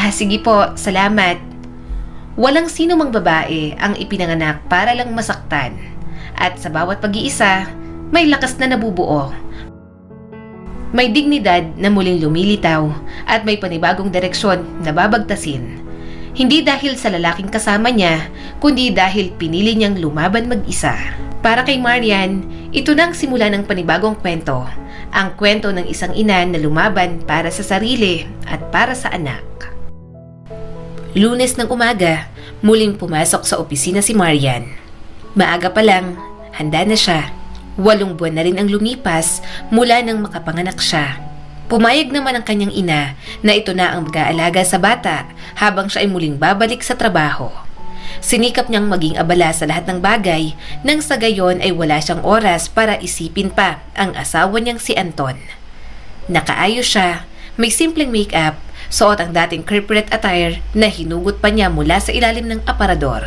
Sige po, salamat." Walang sino mang babae ang ipinanganak para lang masaktan. At sa bawat pag-iisa, may lakas na nabubuo. May dignidad na muling lumilitaw at may panibagong direksyon na babagtasin. Hindi dahil sa lalaking kasama niya, kundi dahil pinili niyang lumaban mag-isa. Para kay Marian, ito na ang simula ng panibagong kwento. Ang kwento ng isang ina na lumaban para sa sarili at para sa anak. Lunes ng umaga, muling pumasok sa opisina si Marian. Maaga pa lang, handa na siya. 8 buwan na rin ang lumipas mula nang makapanganak siya. Pumayag naman ang kanyang ina na ito na ang mag-aalaga sa bata habang siya ay muling babalik sa trabaho. Sinikap niyang maging abala sa lahat ng bagay nang sa gayon ay wala siyang oras para isipin pa ang asawa niyang si Anton. Nakaayos siya, may simpleng make-up, suot ang dating corporate attire na hinugot pa niya mula sa ilalim ng aparador.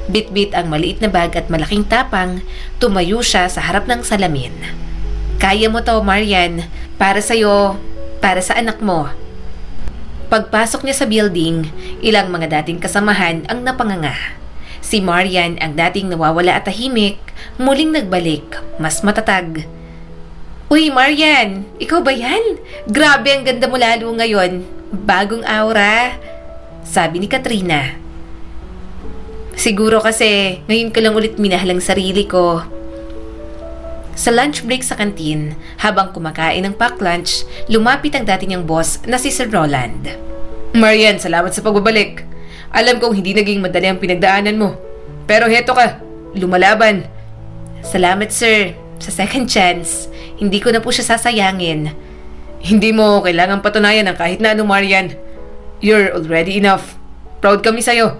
Bit-bit ang maliit na bag at malaking tapang, tumayo siya sa harap ng salamin. "Kaya mo to, Marian. Para sa'yo, para sa anak mo." Pagpasok niya sa building, ilang mga dating kasamahan ang napanganga. Si Marian, ang dating nawawala at tahimik, muling nagbalik, mas matatag. "Uy, Marian! Ikaw ba yan? Grabe, ang ganda mo lalo ngayon. Bagong aura," sabi ni Katrina. "Siguro kasi ngayon ko lang ulit minahal ang sarili ko." Sa lunch break sa kantin, habang kumakain ng packed lunch, lumapit ang dati niyang boss na si Sir Roland. "Marian, salamat sa pagbabalik. Alam kong hindi naging madali ang pinagdaanan mo. Pero heto ka, lumalaban." "Salamat sir, sa second chance. Hindi ko na po siya sasayangin." "Hindi mo kailangang patunayan ang kahit na ano, Marian. You're already enough. Proud kami sa'yo."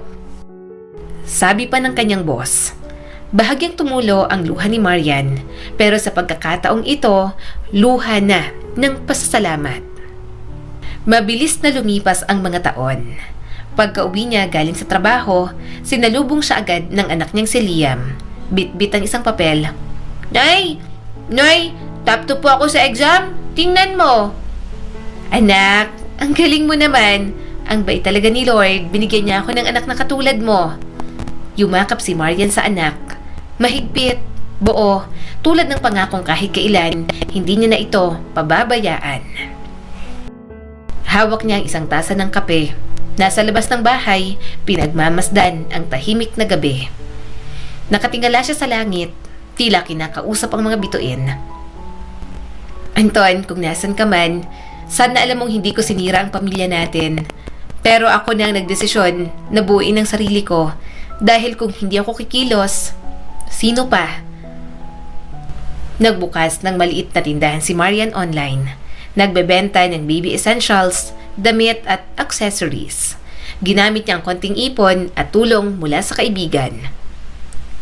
Sabi pa ng kanyang boss. Bahagyang tumulo ang luha ni Marian, pero sa pagkakataong ito, luha na ng pasasalamat. Mabilis na lumipas ang mga taon. Pagka-uwi niya galing sa trabaho, sinalubong siya agad ng anak niyang si Liam. Bit-bit ang isang papel. "Nay! Nay! Top 2 po ako sa exam! Tingnan mo!" "Anak, ang galing mo naman. Ang bait talaga ni Lord, binigyan niya ako ng anak na katulad mo." Yumakap si Marian sa anak. Mahigpit, buo, tulad ng pangakong kahit kailan, hindi niya na ito pababayaan. Hawak niya ang isang tasa ng kape. Nasa labas ng bahay, pinagmamasdan ang tahimik na gabi. Nakatingala siya sa langit, tila kinakausap ang mga bituin. Anton, kung nasan ka man, sana alam mong hindi ko sinira ang pamilya natin. Pero ako na ang nagdesisyon na buuin ang sarili ko dahil kung hindi ako kikilos, sino pa? Nagbukas ng maliit na tindahan si Marian online. Nagbebenta ng baby essentials, damit at accessories. Ginamit niya ang konting ipon at tulong mula sa kaibigan.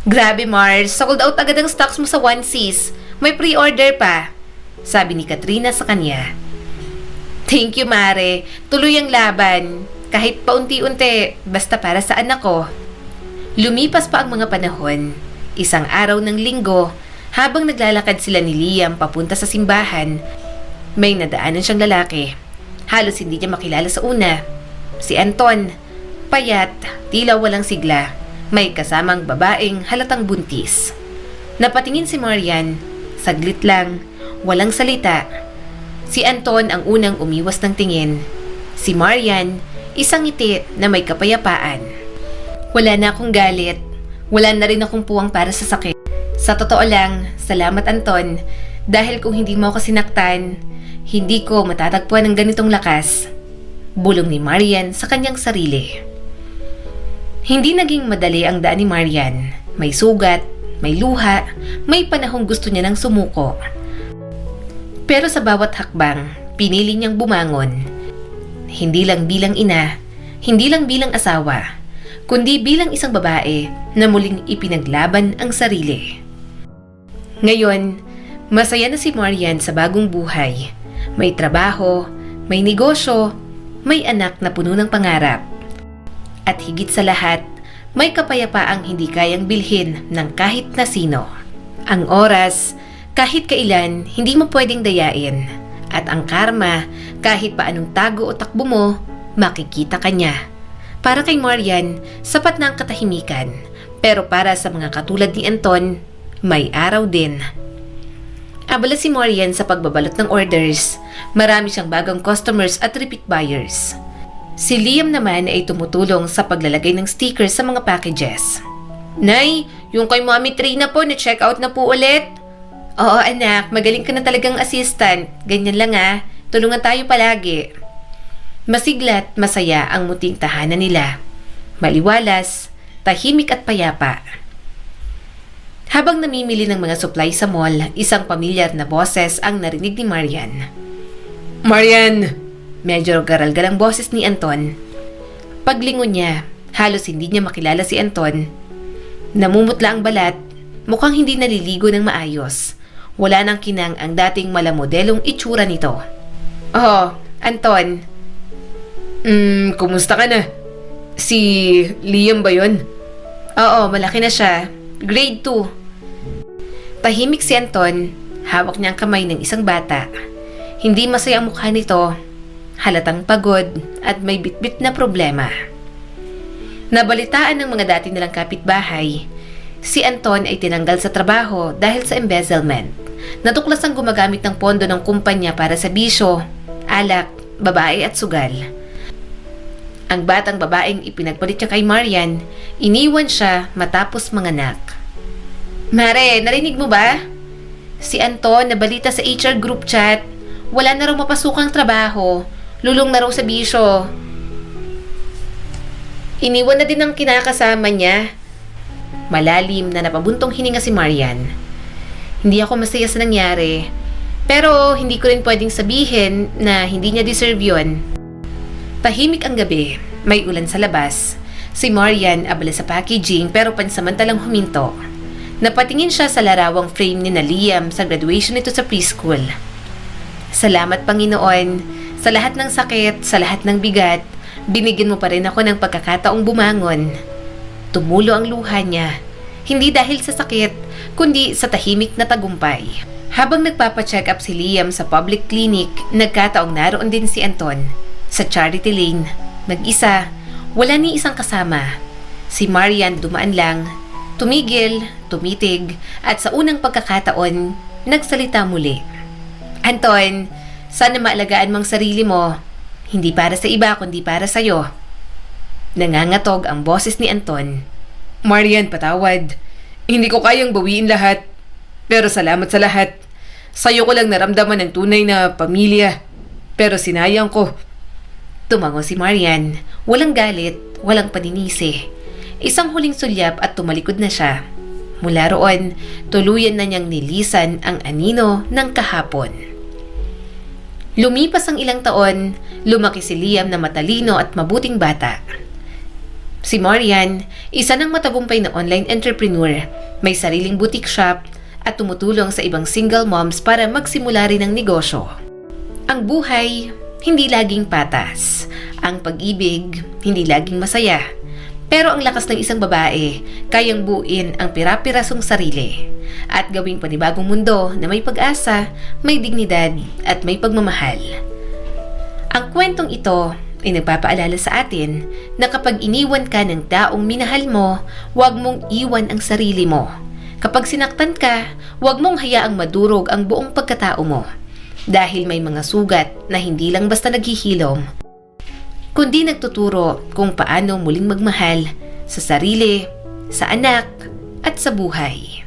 Grabe Mars, sold out agad ang stocks mo sa onesies. May pre-order pa, sabi ni Katrina sa kanya. Thank you Mare, tuloy ang laban. Kahit paunti-unti, basta para sa anak ko. Lumipas pa ang mga panahon. Isang araw ng linggo, habang naglalakad sila ni Liam papunta sa simbahan, may nadaanan siyang lalaki. Halos hindi niya makilala sa una. Si Anton, payat, tila walang sigla. May kasamang babaeng halatang buntis. Napatingin si Marian, saglit lang, walang salita. Si Anton ang unang umiwas ng tingin. Si Marian, isang ngiti na may kapayapaan. Wala na akong galit. Wala na rin akong puwang para sa sakit. Sa totoo lang, salamat Anton. Dahil kung hindi mo ako sinaktan, hindi ko matatagpuan ng ganitong lakas. Bulong ni Marian sa kanyang sarili. Hindi naging madali ang daan ni Marian. May sugat, may luha, may panahong gusto niya nang sumuko. Pero sa bawat hakbang, pinili niyang bumangon. Hindi lang bilang ina, hindi lang bilang asawa, kundi bilang isang babae na muling ipinaglaban ang sarili. Ngayon, masaya na si Marian sa bagong buhay. May trabaho, may negosyo, may anak na puno ng pangarap. At higit sa lahat, may kapayapaang hindi kayang bilhin ng kahit na sino. Ang oras, kahit kailan, hindi mo pwedeng dayain. At ang karma, kahit paanong tago o takbo mo, makikita ka niya. Para kay Marian, sapat na ang katahimikan. Pero para sa mga katulad ni Anton, may araw din. Abala si Marian sa pagbabalot ng orders. Marami siyang bagong customers at repeat buyers. Si Liam naman ay tumutulong sa paglalagay ng stickers sa mga packages. Nay, yung kay Mommy Trina po na-check out na po ulit. Oo anak, magaling ka na talagang assistant. Ganyan lang tulungan tayo palagi. Masiglat, masaya ang muting tahanan nila. Maliwalas, tahimik at payapa. Habang namimili ng mga supply sa mall, isang pamilyar na boses ang narinig ni Marian. Marian! Medyo garal-gal ang boses ni Anton. Paglingon niya, halos hindi niya makilala si Anton. Namumutla ang balat, mukhang hindi naliligo ng maayos. Wala nang kinang ang dating malamodelong itsura nito. Oh, Anton. Kumusta ka na? Si Liam ba yun? Oo, malaki na siya. Grade 2. Tahimik si Anton, hawak niya ang kamay ng isang bata. Hindi masaya ang mukha nito, halatang pagod at may bitbit na problema. Nabalitaan ng mga dati nilang kapitbahay, si Anton ay tinanggal sa trabaho dahil sa embezzlement. Natuklas ang gumagamit ng pondo ng kumpanya para sa bisyo, alak, babae at sugal. Ang batang babaeng ipinagpalit niya kay Marian, iniwan siya matapos manganak. Mare, narinig mo ba? Si Anton nabalita sa HR group chat. Wala na raw mapasukang trabaho. Lulong na raw sa bisyo. Iniwan na din ang kinakasama niya. Malalim na napabuntong hininga si Marian. Hindi ako masaya sa nangyari. Pero hindi ko rin pwedeng sabihin na hindi niya deserve yun. Tahimik ang gabi. May ulan sa labas. Si Marian abala sa packaging pero pansamantalang huminto. Napatingin siya sa larawang frame ni Liam sa graduation nito sa preschool. Salamat Panginoon, sa lahat ng sakit, sa lahat ng bigat, binigyan mo pa rin ako ng pagkakataong bumangon. Tumulo ang luha niya, hindi dahil sa sakit, kundi sa tahimik na tagumpay. Habang nagpapacheck up si Liam sa public clinic, nagkataong naroon din si Anton. Sa Charity Lane, mag-isa, wala ni isang kasama. Si Marian dumaan lang, Tumigil, tumitig, at sa unang pagkakataon, nagsalita muli. Anton, sana maalagaan mong sarili mo. Hindi para sa iba, kundi para sa'yo. Nangangatog ang boses ni Anton. Marian, patawad. Hindi ko kayang bawiin lahat. Pero salamat sa lahat. Sa'yo ko lang naramdaman ng tunay na pamilya. Pero sinayang ko. Tumango si Marian. Walang galit, walang paninisi. Isang huling sulyap at tumalikod na siya. Mula roon, tuluyan na niyang nilisan ang anino ng kahapon. Lumipas ang ilang taon, lumaki si Liam na matalino at mabuting bata. Si Marian, isa ng matagumpay na online entrepreneur, may sariling boutique shop at tumutulong sa ibang single moms para magsimula rin ng negosyo. Ang buhay, hindi laging patas. Ang pag-ibig, hindi laging masaya. Pero ang lakas ng isang babae, kayang buuin ang pira-pirasong sarili at gawing panibagong mundo na may pag-asa, may dignidad at may pagmamahal. Ang kwentong ito ay nagpapaalala sa atin na kapag iniwan ka ng taong minahal mo, huwag mong iwan ang sarili mo. Kapag sinaktan ka, huwag mong hayaang madurog ang buong pagkatao mo. Dahil may mga sugat na hindi lang basta naghihilom, kundi nagtuturo kung paano muling magmahal sa sarili, sa anak, at sa buhay.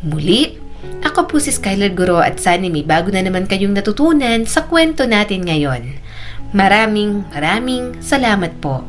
Muli, ako po si Skylar Guro at sana may bago na naman kayong natutunan sa kwento natin ngayon. Maraming salamat po.